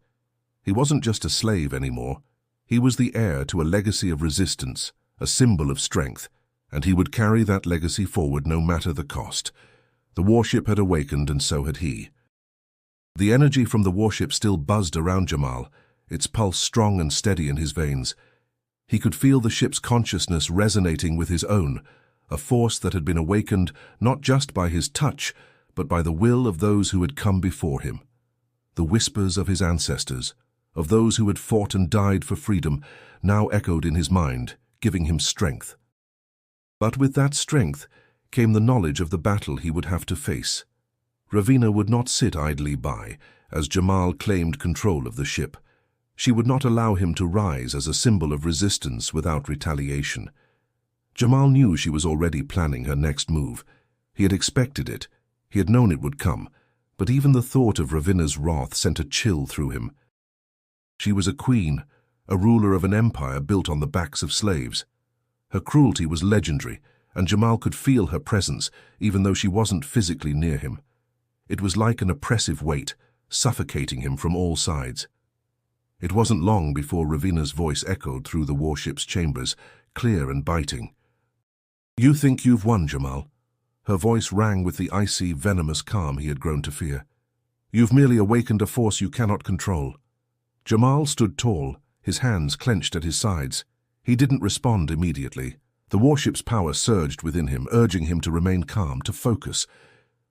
He wasn't just a slave anymore. He was the heir to a legacy of resistance, a symbol of strength, and he would carry that legacy forward no matter the cost. The warship had awakened, and so had he. The energy from the warship still buzzed around Jamal, its pulse strong and steady in his veins. He could feel the ship's consciousness resonating with his own, a force that had been awakened not just by his touch, but by the will of those who had come before him. The whispers of his ancestors, of those who had fought and died for freedom, now echoed in his mind, giving him strength. But with that strength came the knowledge of the battle he would have to face. Ravina would not sit idly by as Jamal claimed control of the ship. She would not allow him to rise as a symbol of resistance without retaliation. Jamal knew she was already planning her next move. He had expected it. He had known it would come, but even the thought of Ravina's wrath sent a chill through him. She was a queen, a ruler of an empire built on the backs of slaves. Her cruelty was legendary, and Jamal could feel her presence, even though she wasn't physically near him. It was like an oppressive weight, suffocating him from all sides. It wasn't long before Ravina's voice echoed through the warship's chambers, clear and biting. "You think you've won, Jamal?" Her voice rang with the icy, venomous calm he had grown to fear. "You've merely awakened a force you cannot control." Jamal stood tall, his hands clenched at his sides. He didn't respond immediately. The warship's power surged within him, urging him to remain calm, to focus.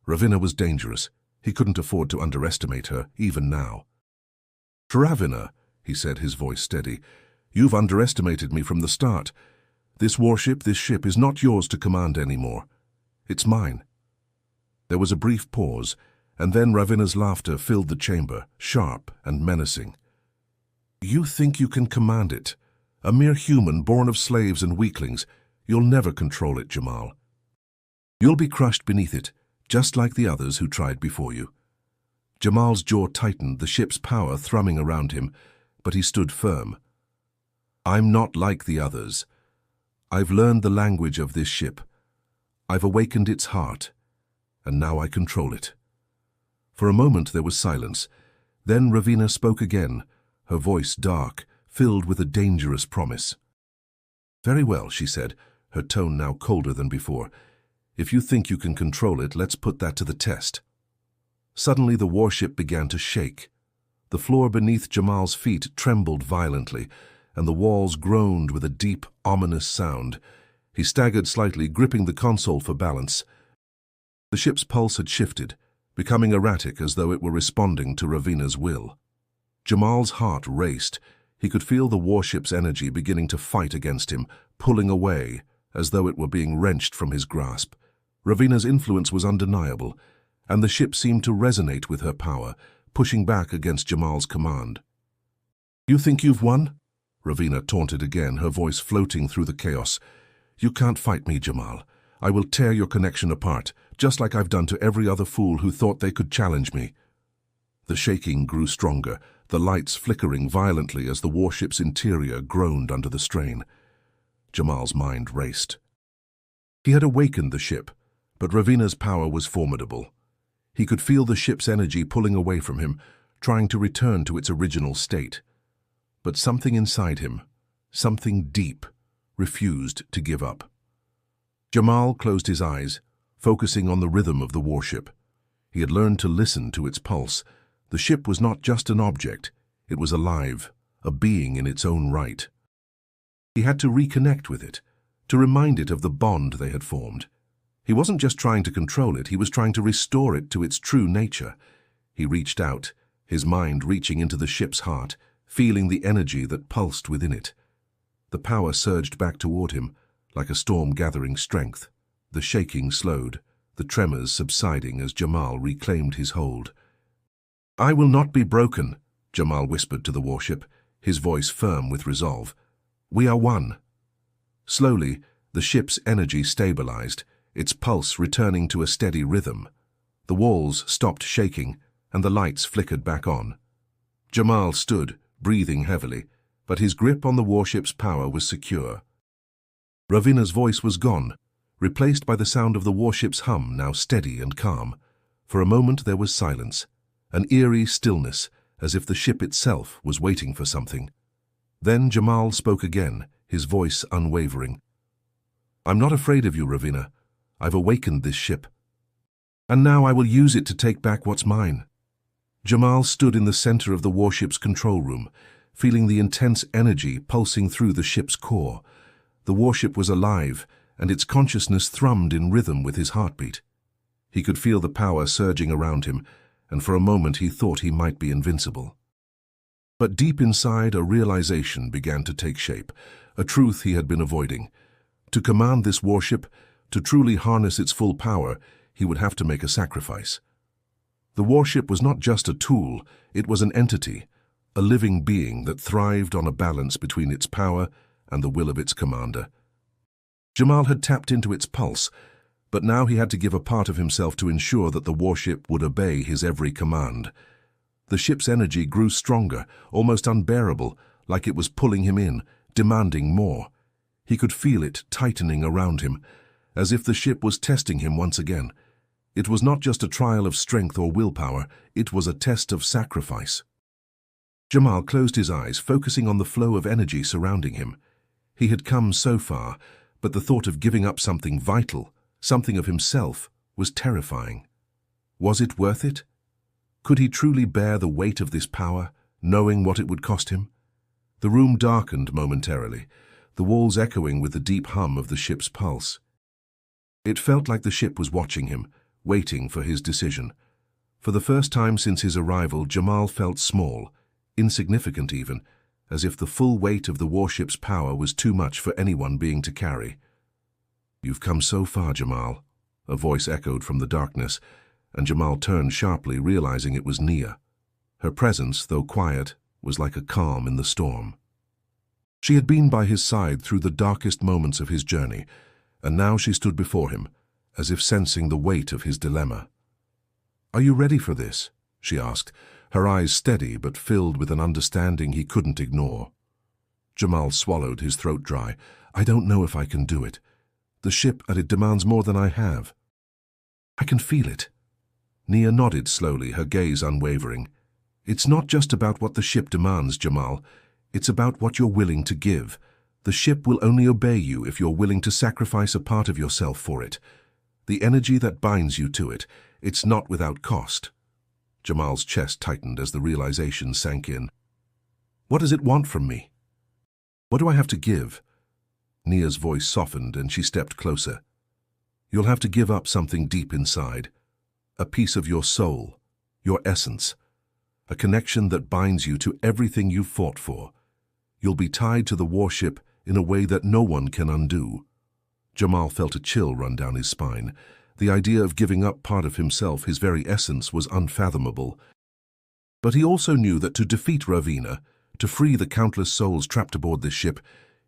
Ravina was dangerous. He couldn't afford to underestimate her, even now. "Ravina," he said, his voice steady, "you've underestimated me from the start. This warship, this ship, is not yours to command anymore. It's mine." There was a brief pause, and then Ravina's laughter filled the chamber, sharp and menacing. "You think you can command it? A mere human born of slaves and weaklings. You'll never control it, Jamal. You'll be crushed beneath it, just like the others who tried before you." Jamal's jaw tightened, the ship's power thrumming around him, but he stood firm. "I'm not like the others. I've learned the language of this ship. I've awakened its heart, and now I control it." For a moment there was silence. Then Ravina spoke again, her voice dark, filled with a dangerous promise. "Very well," she said, her tone now colder than before. "If you think you can control it, let's put that to the test." Suddenly the warship began to shake. The floor beneath Jamal's feet trembled violently, and the walls groaned with a deep, ominous sound. He staggered slightly, gripping the console for balance. The ship's pulse had shifted, becoming erratic as though it were responding to Ravina's will. Jamal's heart raced. He could feel the warship's energy beginning to fight against him, pulling away, as though it were being wrenched from his grasp. Ravina's influence was undeniable, and the ship seemed to resonate with her power, pushing back against Jamal's command. "You think you've won?" Ravina taunted again, her voice floating through the chaos. "You can't fight me, Jamal. I will tear your connection apart, just like I've done to every other fool who thought they could challenge me." The shaking grew stronger, the lights flickering violently as the warship's interior groaned under the strain. Jamal's mind raced. He had awakened the ship, but Ravina's power was formidable. He could feel the ship's energy pulling away from him, trying to return to its original state. But something inside him, something deep, refused to give up. Jamal closed his eyes, focusing on the rhythm of the warship. He had learned to listen to its pulse. The ship was not just an object, it was alive, a being in its own right. He had to reconnect with it, to remind it of the bond they had formed. He wasn't just trying to control it, he was trying to restore it to its true nature. He reached out, his mind reaching into the ship's heart, feeling the energy that pulsed within it. The power surged back toward him, like a storm gathering strength. The shaking slowed, the tremors subsiding as Jamal reclaimed his hold. "I will not be broken," Jamal whispered to the warship, his voice firm with resolve. "We are one." Slowly, the ship's energy stabilized, its pulse returning to a steady rhythm. The walls stopped shaking, and the lights flickered back on. Jamal stood, breathing heavily, but his grip on the warship's power was secure. Ravina's voice was gone, replaced by the sound of the warship's hum, now steady and calm. For a moment there was silence, an eerie stillness, as if the ship itself was waiting for something. Then Jamal spoke again, his voice unwavering. "I'm not afraid of you, Ravina. I've awakened this ship. And now I will use it to take back what's mine." Jamal stood in the center of the warship's control room, feeling the intense energy pulsing through the ship's core. The warship was alive, and its consciousness thrummed in rhythm with his heartbeat. He could feel the power surging around him, and for a moment he thought he might be invincible. But deep inside, a realization began to take shape, a truth he had been avoiding. To command this warship, to truly harness its full power, he would have to make a sacrifice. The warship was not just a tool, it was an entity, a living being that thrived on a balance between its power and the will of its commander. Jamal had tapped into its pulse, but now he had to give a part of himself to ensure that the warship would obey his every command. The ship's energy grew stronger, almost unbearable, like it was pulling him in, demanding more. He could feel it tightening around him, as if the ship was testing him once again. It was not just a trial of strength or willpower, it was a test of sacrifice. Jamal closed his eyes, focusing on the flow of energy surrounding him. He had come so far, but the thought of giving up something vital, something of himself, was terrifying. Was it worth it? Could he truly bear the weight of this power, knowing what it would cost him? The room darkened momentarily, the walls echoing with the deep hum of the ship's pulse. It felt like the ship was watching him, waiting for his decision. For the first time since his arrival, Jamal felt small, insignificant even, as if the full weight of the warship's power was too much for anyone being to carry. "You've come so far, Jamal," a voice echoed from the darkness, and Jamal turned sharply, realizing it was Nia. Her presence, though quiet, was like a calm in the storm. She had been by his side through the darkest moments of his journey, and now she stood before him, as if sensing the weight of his dilemma. "Are you ready for this?" she asked, her eyes steady but filled with an understanding he couldn't ignore. Jamal swallowed, his throat dry. "I don't know if I can do it. The ship, it demands more than I have." "I can feel it." Nia nodded slowly, her gaze unwavering. "It's not just about what the ship demands, Jamal. It's about what you're willing to give. The ship will only obey you if you're willing to sacrifice a part of yourself for it. The energy that binds you to it, it's not without cost." Jamal's chest tightened as the realization sank in. "What does it want from me? What do I have to give?" Nia's voice softened and she stepped closer. "You'll have to give up something deep inside. A piece of your soul, your essence. A connection that binds you to everything you've fought for. You'll be tied to the warship in a way that no one can undo." Jamal felt a chill run down his spine. The idea of giving up part of himself, his very essence, was unfathomable. But he also knew that to defeat Ravina, to free the countless souls trapped aboard this ship,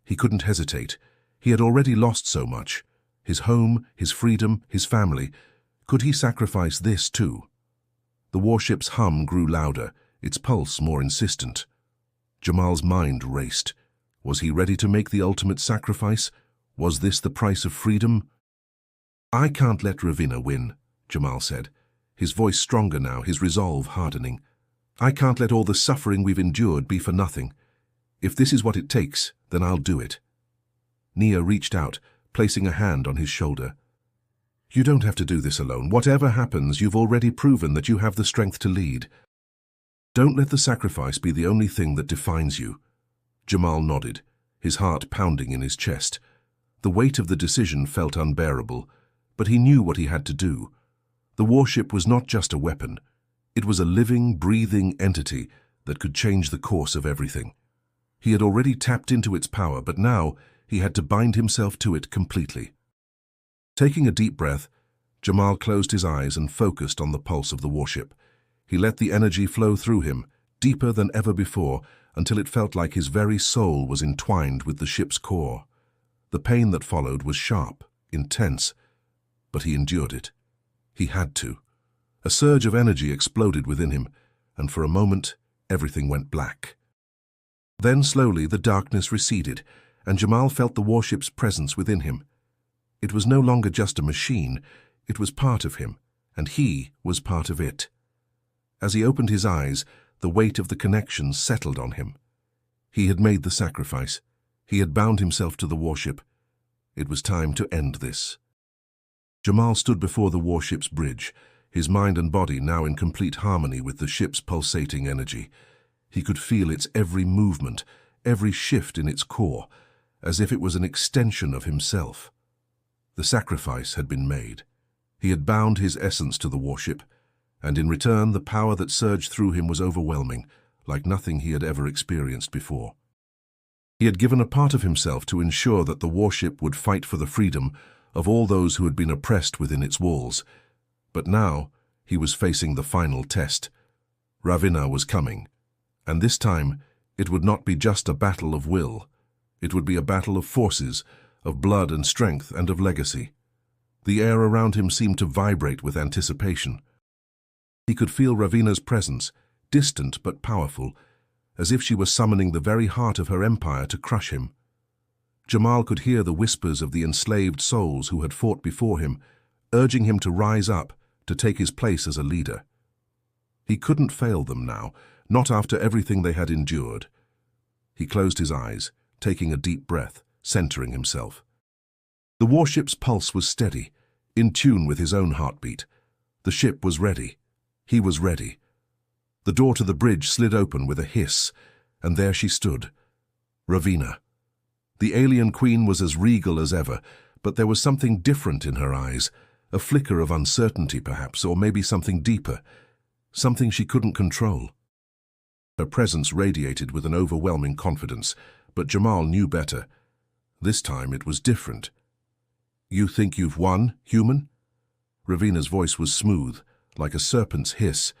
he couldn't hesitate. He had already lost so much. His home, his freedom, his family. Could he sacrifice this too? The warship's hum grew louder, its pulse more insistent. Jamal's mind raced. Was he ready to make the ultimate sacrifice? Was this the price of freedom? "I can't let Ravina win," Jamal said, his voice stronger now, his resolve hardening. "I can't let all the suffering we've endured be for nothing. If this is what it takes, then I'll do it." Nia reached out, placing a hand on his shoulder. "You don't have to do this alone. Whatever happens, you've already proven that you have the strength to lead. Don't let the sacrifice be the only thing that defines you." Jamal nodded, his heart pounding in his chest. The weight of the decision felt unbearable, but he knew what he had to do. The warship was not just a weapon. It was a living, breathing entity that could change the course of everything. He had already tapped into its power, but now he had to bind himself to it completely. Taking a deep breath, Jamal closed his eyes and focused on the pulse of the warship. He let the energy flow through him, deeper than ever before, until it felt like his very soul was entwined with the ship's core. The pain that followed was sharp, intense, but he endured it. He had to. A surge of energy exploded within him, and for a moment, everything went black. Then slowly the darkness receded, and Jamal felt the warship's presence within him. It was no longer just a machine, it was part of him, and he was part of it. As he opened his eyes, the weight of the connection settled on him. He had made the sacrifice. He had bound himself to the warship. It was time to end this. Jamal stood before the warship's bridge, his mind and body now in complete harmony with the ship's pulsating energy. He could feel its every movement, every shift in its core, as if it was an extension of himself. The sacrifice had been made. He had bound his essence to the warship, and in return the power that surged through him was overwhelming, like nothing he had ever experienced before. He had given a part of himself to ensure that the warship would fight for the freedom of all those who had been oppressed within its walls. But now he was facing the final test. Ravina was coming, and this time it would not be just a battle of will. It would be a battle of forces, of blood and strength, and of legacy. The air around him seemed to vibrate with anticipation. He could feel Ravina's presence, distant but powerful, as if she was summoning the very heart of her empire to crush him. Jamal could hear the whispers of the enslaved souls who had fought before him, urging him to rise up, to take his place as a leader. He couldn't fail them now, not after everything they had endured. He closed his eyes, taking a deep breath, centering himself. The warship's pulse was steady, in tune with his own heartbeat. The ship was ready. He was ready. The door to the bridge slid open with a hiss, and there she stood, Ravina. The alien queen was as regal as ever, but there was something different in her eyes, A flicker of uncertainty, perhaps, or maybe something deeper, something she couldn't control. Her presence radiated with an overwhelming confidence, but Jamal knew better. This time it was different. "You think you've won, human?" Ravina's voice was smooth, like a serpent's hiss,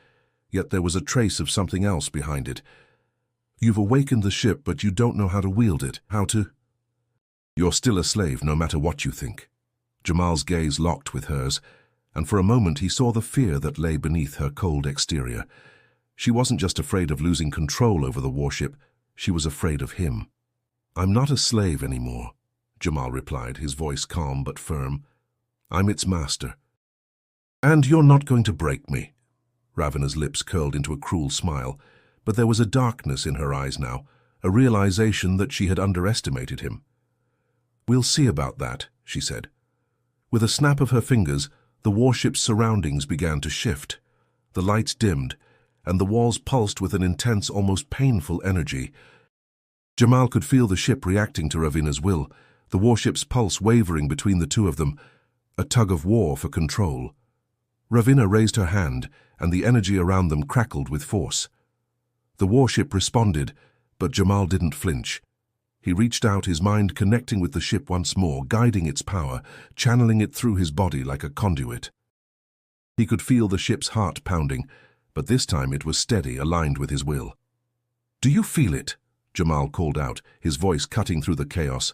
yet there was a trace of something else behind it. "You've awakened the ship, but you don't know how to wield it, how to—" "You're still a slave, no matter what you think." Jamal's gaze locked with hers, and for a moment he saw the fear that lay beneath her cold exterior. She wasn't just afraid of losing control over the warship, she was afraid of him. "I'm not a slave anymore," Jamal replied, his voice calm but firm. "I'm its master." "And you're not going to break me." Ravina's lips curled into a cruel smile, but there was a darkness in her eyes now, a realization that she had underestimated him. "We'll see about that," she said. With a snap of her fingers, the warship's surroundings began to shift. The lights dimmed, and the walls pulsed with an intense, almost painful energy. Jamal could feel the ship reacting to Ravina's will, the warship's pulse wavering between the two of them, a tug of war for control. Ravina raised her hand, and the energy around them crackled with force. The warship responded, but Jamal didn't flinch. He reached out, his mind connecting with the ship once more, guiding its power, channeling it through his body like a conduit. He could feel the ship's heart pounding, but this time it was steady, aligned with his will. "Do you feel it?" Jamal called out, his voice cutting through the chaos.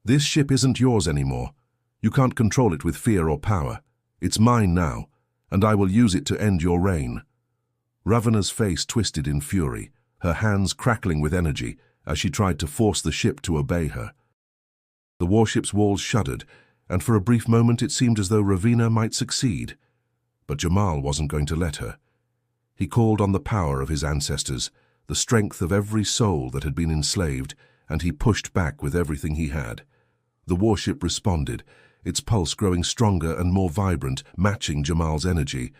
"This ship isn't yours anymore. You can't control it with fear or power. It's mine now, and I will use it to end your reign." Ravina's face twisted in fury, her hands crackling with energy as she tried to force the ship to obey her. The warship's walls shuddered, and for a brief moment it seemed as though Ravina might succeed. But Jamal wasn't going to let her. He called on the power of his ancestors, the strength of every soul that had been enslaved, and he pushed back with everything he had. The warship responded, its pulse growing stronger and more vibrant, matching Jamal's energy.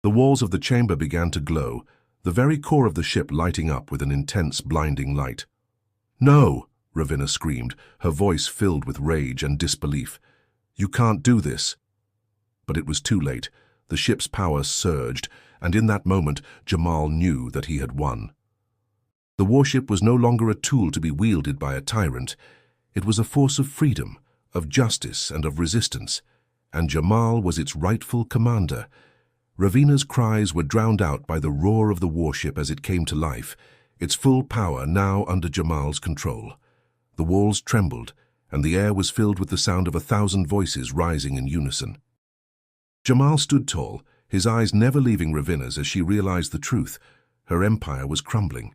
The walls of the chamber began to glow, the very core of the ship lighting up with an intense, blinding light. "No!" Ravina screamed, her voice filled with rage and disbelief. "You can't do this." But it was too late. The ship's power surged, and in that moment, Jamal knew that he had won. The warship was no longer a tool to be wielded by a tyrant. It was a force of freedom, of justice, and of resistance, and Jamal was its rightful commander. Ravina's cries were drowned out by the roar of the warship as it came to life, its full power now under Jamal's control. The walls trembled, and the air was filled with the sound of 1,000 voices rising in unison. Jamal stood tall, his eyes never leaving Ravina's as she realized the truth. Her empire was crumbling.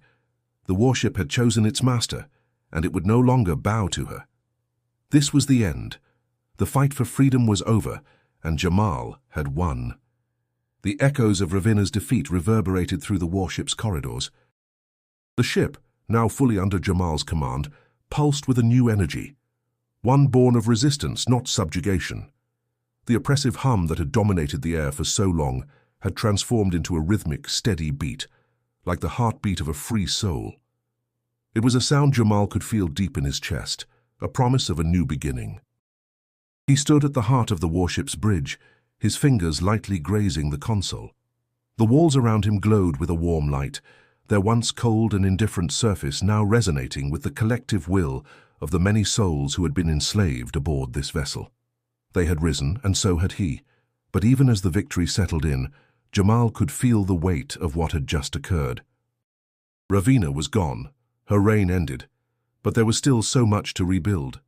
The warship had chosen its master, and it would no longer bow to her. This was the end. The fight for freedom was over, and Jamal had won. The echoes of Ravina's defeat reverberated through the warship's corridors. The ship, now fully under Jamal's command, pulsed with a new energy, one born of resistance, not subjugation. The oppressive hum that had dominated the air for so long had transformed into a rhythmic, steady beat, like the heartbeat of a free soul. It was a sound Jamal could feel deep in his chest, a promise of a new beginning. He stood at the heart of the warship's bridge, his fingers lightly grazing the console. The walls around him glowed with a warm light, their once cold and indifferent surface now resonating with the collective will of the many souls who had been enslaved aboard this vessel. They had risen, and so had he, but even as the victory settled in, Jamal could feel the weight of what had just occurred. Ravina was gone, her reign ended, but there was still so much to rebuild.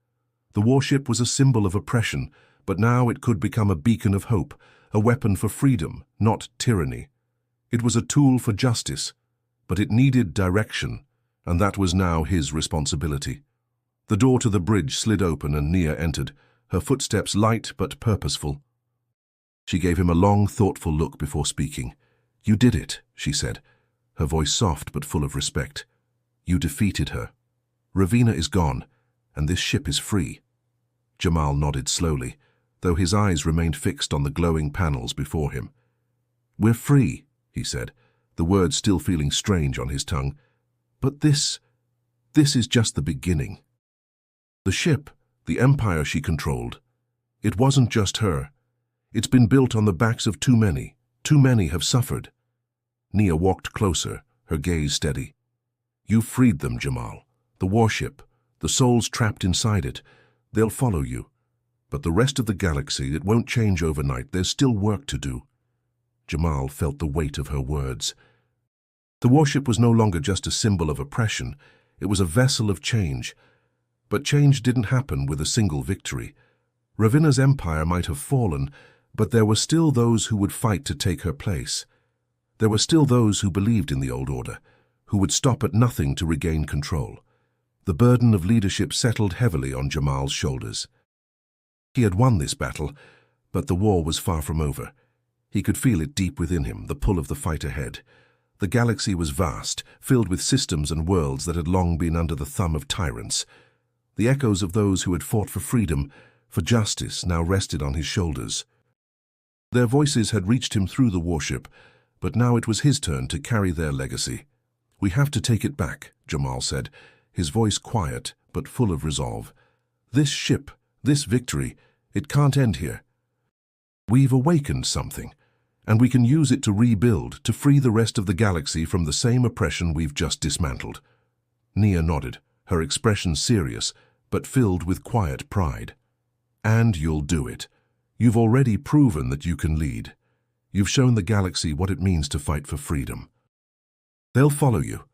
The warship was a symbol of oppression, but now it could become a beacon of hope, a weapon for freedom, not tyranny. It was a tool for justice, but it needed direction, and that was now his responsibility. The door to the bridge slid open and Nia entered, her footsteps light but purposeful. She gave him a long, thoughtful look before speaking. "You did it," she said, her voice soft but full of respect. "You defeated her. Ravina is gone, and this ship is free." Jamal nodded slowly, though his eyes remained fixed on the glowing panels before him. "We're free," he said, the words still feeling strange on his tongue. "But this is just the beginning." The ship, the empire she controlled, it wasn't just her. It's been built on the backs of too many. Too many have suffered. Nia walked closer, her gaze steady. You've freed them, Jamal. The warship, the souls trapped inside it. They'll follow you. But the rest of the galaxy, it won't change overnight. There's still work to do. Jamal felt the weight of her words. The warship was no longer just a symbol of oppression. It was a vessel of change. But change didn't happen with a single victory. Ravina's empire might have fallen, but there were still those who would fight to take her place. There were still those who believed in the old order, who would stop at nothing to regain control. The burden of leadership settled heavily on Jamal's shoulders. He had won this battle, but the war was far from over. He could feel it deep within him, the pull of the fight ahead. The galaxy was vast, filled with systems and worlds that had long been under the thumb of tyrants. The echoes of those who had fought for freedom, for justice, now rested on his shoulders. Their voices had reached him through the warship, but now it was his turn to carry their legacy. We have to take it back, Jamal said, his voice quiet but full of resolve. This ship, this victory, it can't end here. We've awakened something, and we can use it to rebuild, to free the rest of the galaxy from the same oppression we've just dismantled. Nia nodded, her expression serious, but filled with quiet pride. And you'll do it. You've already proven that you can lead. You've shown the galaxy what it means to fight for freedom. They'll follow you.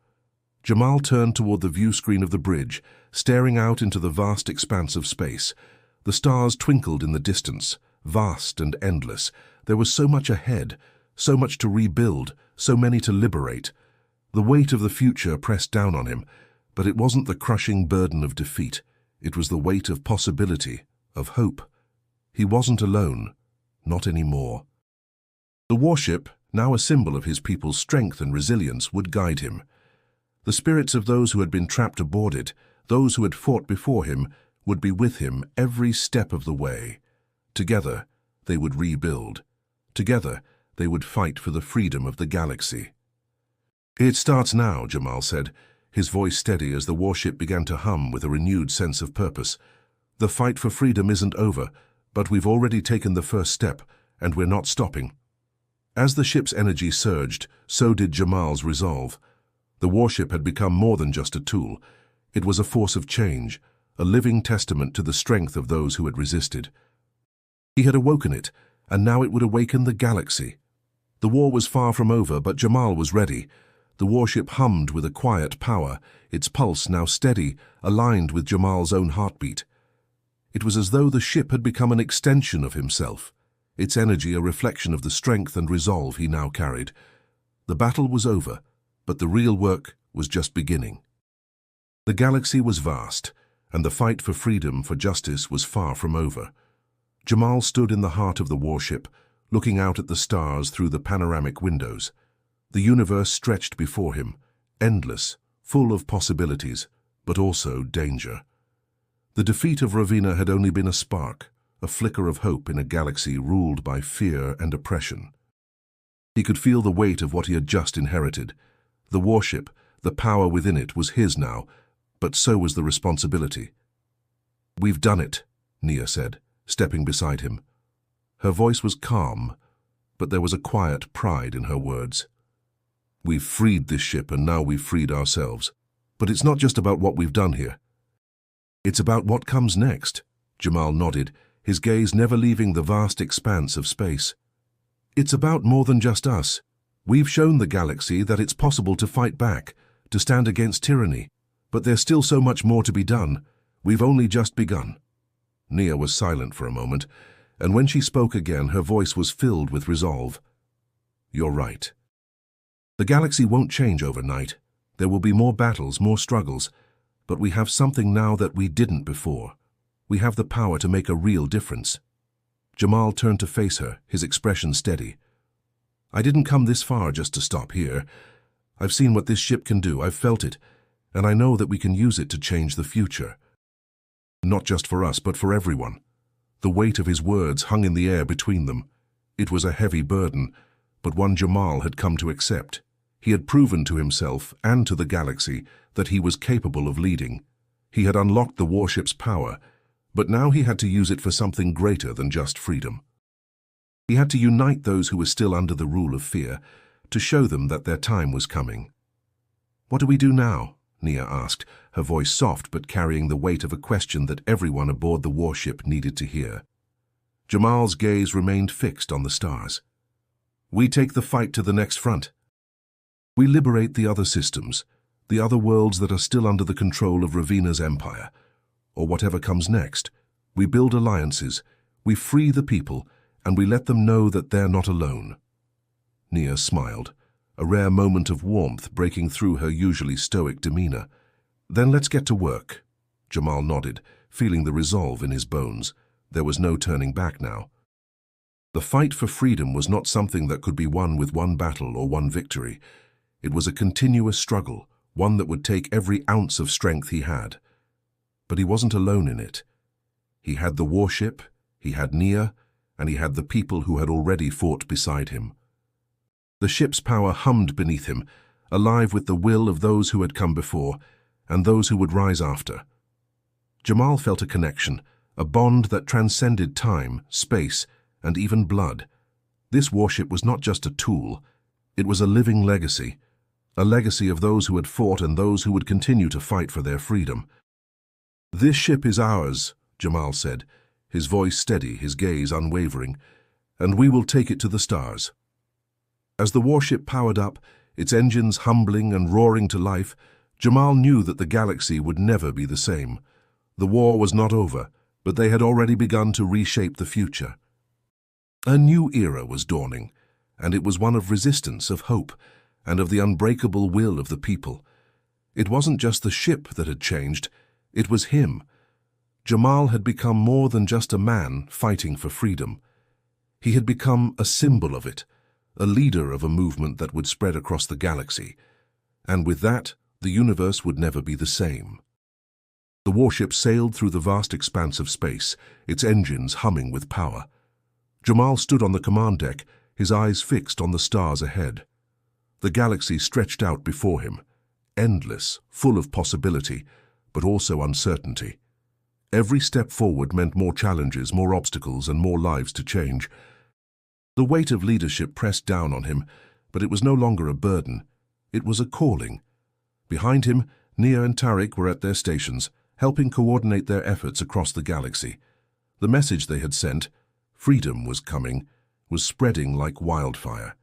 Jamal turned toward the view screen of the bridge, staring out into the vast expanse of space. The stars twinkled in the distance, vast and endless. There was so much ahead, so much to rebuild, so many to liberate. The weight of the future pressed down on him, but it wasn't the crushing burden of defeat. It was the weight of possibility, of hope. He wasn't alone, not anymore. The warship, now a symbol of his people's strength and resilience, would guide him. The spirits of those who had been trapped aboard it, those who had fought before him, would be with him every step of the way. Together, they would rebuild. Together, they would fight for the freedom of the galaxy. It starts now, Jamal said, his voice steady as the warship began to hum with a renewed sense of purpose. The fight for freedom isn't over, but we've already taken the first step, and we're not stopping. As the ship's energy surged, so did Jamal's resolve. The warship had become more than just a tool. It was a force of change, a living testament to the strength of those who had resisted. He had awoken it, and now it would awaken the galaxy. The war was far from over, but Jamal was ready. The warship hummed with a quiet power, its pulse now steady, aligned with Jamal's own heartbeat. It was as though the ship had become an extension of himself, its energy a reflection of the strength and resolve he now carried. The battle was over, but the real work was just beginning. The galaxy was vast, and the fight for freedom, for justice, was far from over. Jamal stood in the heart of the warship, looking out at the stars through the panoramic windows. The universe stretched before him, endless, full of possibilities, but also danger. The defeat of Ravina had only been a spark, a flicker of hope in a galaxy ruled by fear and oppression. He could feel the weight of what he had just inherited. The warship, the power within it, was his now, but so was the responsibility. "We've done it," Nia said, stepping beside him. Her voice was calm, but there was a quiet pride in her words. "We've freed this ship, and now we've freed ourselves. But it's not just about what we've done here. It's about what comes next." Jamal nodded, his gaze never leaving the vast expanse of space. "It's about more than just us. We've shown the galaxy that it's possible to fight back, to stand against tyranny. But there's still so much more to be done. We've only just begun." Nia was silent for a moment, and when she spoke again, her voice was filled with resolve. "You're right. The galaxy won't change overnight. There will be more battles, more struggles, but we have something now that we didn't before. We have the power to make a real difference." Jamal turned to face her, his expression steady. "I didn't come this far just to stop here. I've seen what this ship can do, I've felt it, and I know that we can use it to change the future. Not just for us, but for everyone." The weight of his words hung in the air between them. It was a heavy burden, but one Jamal had come to accept. He had proven to himself and to the galaxy that he was capable of leading. He had unlocked the warship's power, but now he had to use it for something greater than just freedom. He had to unite those who were still under the rule of fear, to show them that their time was coming. "What do we do now?" Nia asked, her voice soft but carrying the weight of a question that everyone aboard the warship needed to hear. Jamal's gaze remained fixed on the stars. "We take the fight to the next front. We liberate the other systems, the other worlds that are still under the control of Ravina's empire. Or whatever comes next. We build alliances, we free the people, and we let them know that they're not alone." Nia smiled, a rare moment of warmth breaking through her usually stoic demeanor. "Then let's get to work." Jamal nodded, feeling the resolve in his bones. There was no turning back now. The fight for freedom was not something that could be won with one battle or one victory. It was a continuous struggle, one that would take every ounce of strength he had. But he wasn't alone in it. He had the warship, he had Nia, and he had the people who had already fought beside him. The ship's power hummed beneath him, alive with the will of those who had come before, and those who would rise after. Jamal felt a connection, a bond that transcended time, space, and even blood. This warship was not just a tool, it was a living legacy, a legacy of those who had fought and those who would continue to fight for their freedom. "This ship is ours," Jamal said, his voice steady, his gaze unwavering, "and we will take it to the stars." As the warship powered up, its engines humbling and roaring to life, Jamal knew that the galaxy would never be the same. The war was not over, but they had already begun to reshape the future. A new era was dawning, and it was one of resistance, of hope, and of the unbreakable will of the people. It wasn't just the ship that had changed, it was him. Jamal had become more than just a man fighting for freedom. He had become a symbol of it, a leader of a movement that would spread across the galaxy. And with that, the universe would never be the same. The warship sailed through the vast expanse of space, its engines humming with power. Jamal stood on the command deck, his eyes fixed on the stars ahead. The galaxy stretched out before him, endless, full of possibility, but also uncertainty. Every step forward meant more challenges, more obstacles, and more lives to change. The weight of leadership pressed down on him, but it was no longer a burden. It was a calling. Behind him, Nia and Tariq were at their stations, helping coordinate their efforts across the galaxy. The message they had sent, freedom was coming, was spreading like wildfire.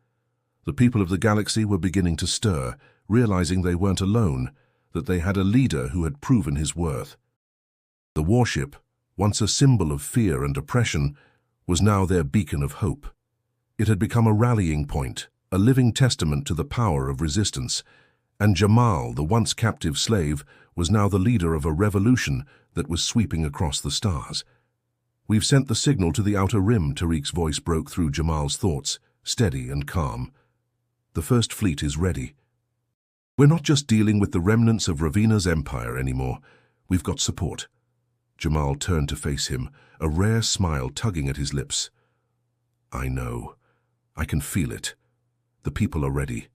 The people of the galaxy were beginning to stir, realizing they weren't alone, that they had a leader who had proven his worth. The warship, once a symbol of fear and oppression, was now their beacon of hope. It had become a rallying point, a living testament to the power of resistance, and Jamal, the once captive slave, was now the leader of a revolution that was sweeping across the stars. "We've sent the signal to the outer rim," Tariq's voice broke through Jamal's thoughts, steady and calm. "The first fleet is ready. We're not just dealing with the remnants of Ravina's empire anymore. We've got support." Jamal turned to face him, a rare smile tugging at his lips. "I know. I can feel it. The people are ready.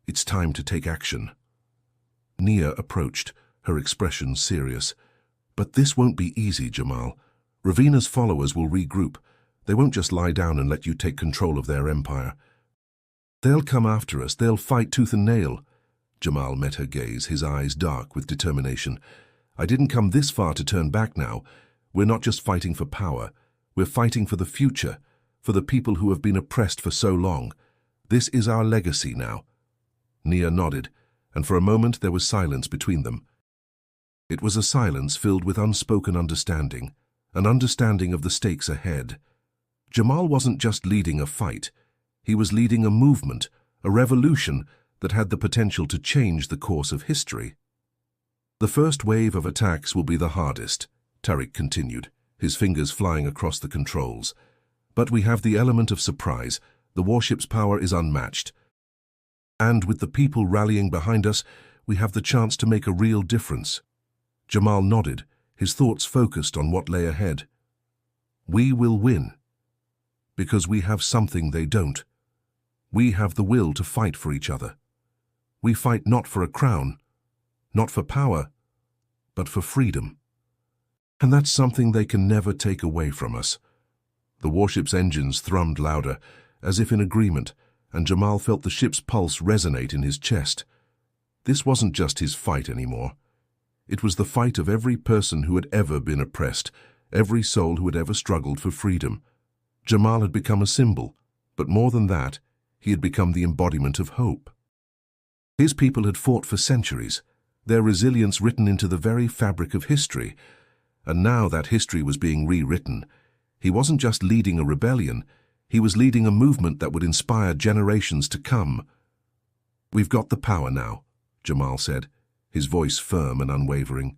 It's time to take action." Nia approached, her expression serious. "But this won't be easy, Jamal. Ravina's followers will regroup. They won't just lie down and let you take control of their empire. They'll come after us. They'll fight tooth and nail." Jamal met her gaze, his eyes dark with determination. "I didn't come this far to turn back now. We're not just fighting for power. We're fighting for the future, for the people who have been oppressed for so long. This is our legacy now." Nia nodded, and for a moment there was silence between them. It was a silence filled with unspoken understanding, an understanding of the stakes ahead. Jamal wasn't just leading a fight. He was leading a movement, a revolution that had the potential to change the course of history. "The first wave of attacks will be the hardest," Tariq continued, his fingers flying across the controls. "But we have the element of surprise. The warship's power is unmatched. And with the people rallying behind us, we have the chance to make a real difference." Jamal nodded, his thoughts focused on what lay ahead. "We will win. Because we have something they don't. We have the will to fight for each other. We fight not for a crown, not for power, but for freedom. And that's something they can never take away from us. The warship's engines thrummed louder, as if in agreement, and Jamal felt the ship's pulse resonate in his chest. This wasn't just his fight anymore. It was the fight of every person who had ever been oppressed, every soul who had ever struggled for freedom. Jamal had become a symbol, but more than that, he had become the embodiment of hope. His people had fought for centuries, their resilience written into the very fabric of history, and now that history was being rewritten. He wasn't just leading a rebellion, he was leading a movement that would inspire generations to come. "We've got the power now," Jamal said, his voice firm and unwavering.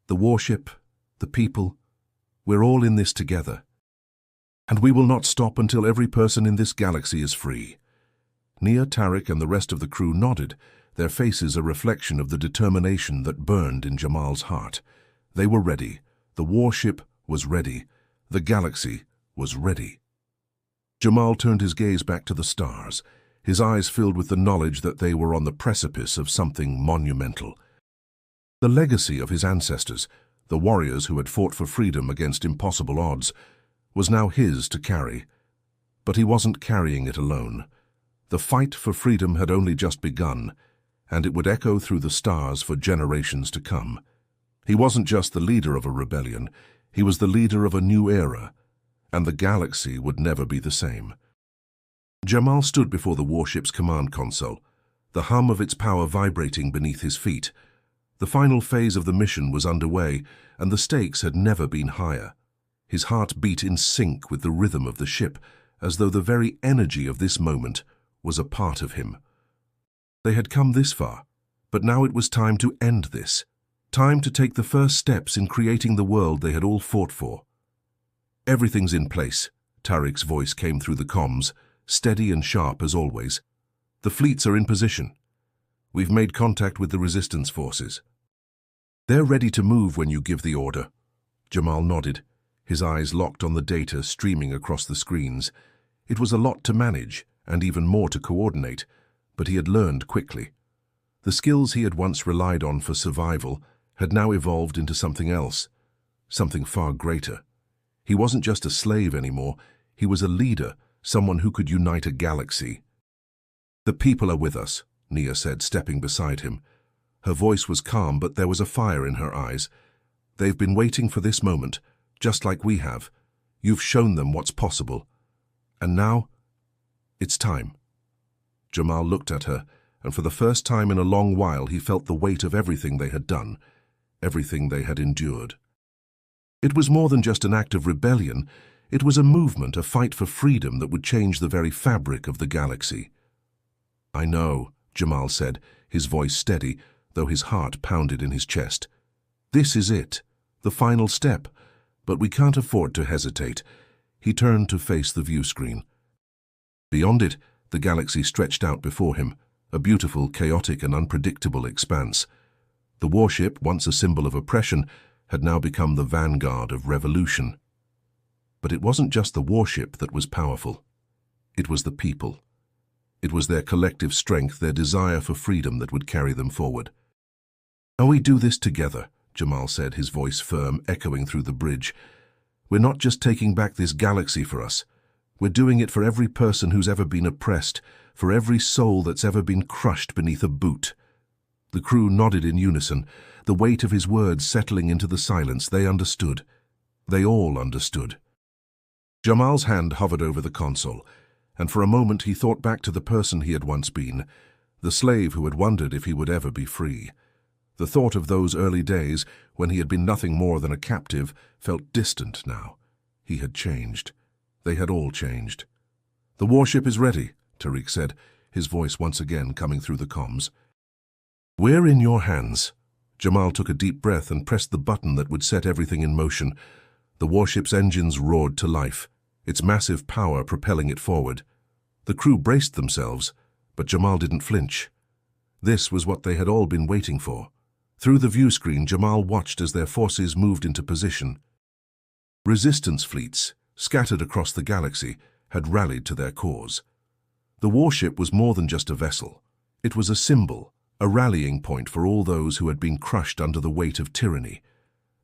"The warship, the people, we're all in this together. And we will not stop until every person in this galaxy is free." Nia, Tariq, and the rest of the crew nodded, their faces a reflection of the determination that burned in Jamal's heart. They were ready. The warship was ready. The galaxy was ready. Jamal turned his gaze back to the stars, his eyes filled with the knowledge that they were on the precipice of something monumental. The legacy of his ancestors, the warriors who had fought for freedom against impossible odds, was now his to carry. But he wasn't carrying it alone. The fight for freedom had only just begun, and it would echo through the stars for generations to come. He wasn't just the leader of a rebellion, he was the leader of a new era, and the galaxy would never be the same. Jamal stood before the warship's command console, the hum of its power vibrating beneath his feet. The final phase of the mission was underway, and the stakes had never been higher. His heart beat in sync with the rhythm of the ship, as though the very energy of this moment was a part of him. They had come this far, but now it was time to end this. Time to take the first steps in creating the world they had all fought for. "Everything's in place," Tariq's voice came through the comms, steady and sharp as always. "The fleets are in position. We've made contact with the resistance forces. They're ready to move when you give the order." Jamal nodded, his eyes locked on the data streaming across the screens. It was a lot to manage, and even more to coordinate, but he had learned quickly. The skills he had once relied on for survival had now evolved into something else, something far greater. He wasn't just a slave anymore, he was a leader, someone who could unite a galaxy. "The people are with us," Nia said, stepping beside him. Her voice was calm, but there was a fire in her eyes. "They've been waiting for this moment, just like we have. You've shown them what's possible. And now, it's time." Jamal looked at her, and for the first time in a long while he felt the weight of everything they had done, everything they had endured. It was more than just an act of rebellion, it was a movement, a fight for freedom that would change the very fabric of the galaxy. "I know," Jamal said, his voice steady, though his heart pounded in his chest. "This is it, the final step, but we can't afford to hesitate." He turned to face the view screen. Beyond it, the galaxy stretched out before him, a beautiful, chaotic and unpredictable expanse. The warship, once a symbol of oppression, had now become the vanguard of revolution. But it wasn't just the warship that was powerful. It was the people. It was their collective strength, their desire for freedom that would carry them forward. "And we do this together," Jamal said, his voice firm, echoing through the bridge. "We're not just taking back this galaxy for us. We're doing it for every person who's ever been oppressed, for every soul that's ever been crushed beneath a boot." The crew nodded in unison, the weight of his words settling into the silence. They understood. They all understood. Jamal's hand hovered over the console, and for a moment he thought back to the person he had once been, the slave who had wondered if he would ever be free. The thought of those early days, when he had been nothing more than a captive, felt distant now. He had changed. They had all changed. "The warship is ready," Tariq said, his voice once again coming through the comms. "We're in your hands." Jamal took a deep breath and pressed the button that would set everything in motion. The warship's engines roared to life, its massive power propelling it forward. The crew braced themselves, but Jamal didn't flinch. This was what they had all been waiting for. Through the view screen, Jamal watched as their forces moved into position. Resistance fleets, scattered across the galaxy, had rallied to their cause. The warship was more than just a vessel. It was a symbol, a rallying point for all those who had been crushed under the weight of tyranny.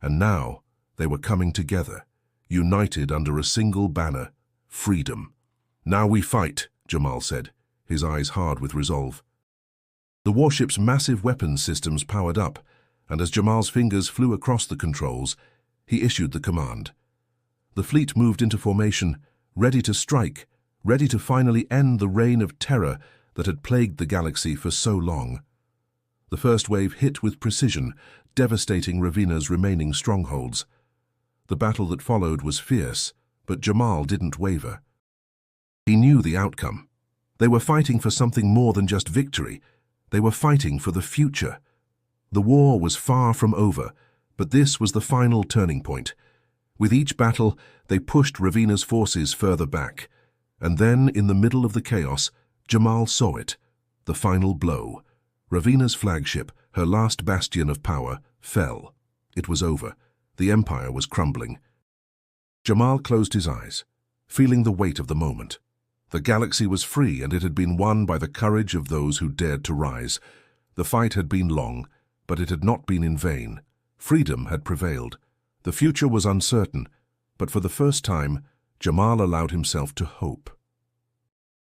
And now they were coming together, united under a single banner: freedom. "Now we fight," Jamal said, his eyes hard with resolve. The warship's massive weapons systems powered up, and as Jamal's fingers flew across the controls, he issued the command. The fleet moved into formation, ready to strike, ready to finally end the reign of terror that had plagued the galaxy for so long. The first wave hit with precision, devastating Ravina's remaining strongholds. The battle that followed was fierce, but Jamal didn't waver. He knew the outcome. They were fighting for something more than just victory. They were fighting for the future. The war was far from over, but this was the final turning point. With each battle, they pushed Ravina's forces further back. And then, in the middle of the chaos, Jamal saw it. The final blow. Ravina's flagship, her last bastion of power, fell. It was over. The Empire was crumbling. Jamal closed his eyes, feeling the weight of the moment. The galaxy was free, and it had been won by the courage of those who dared to rise. The fight had been long, but it had not been in vain. Freedom had prevailed. The future was uncertain, but for the first time, Jamal allowed himself to hope.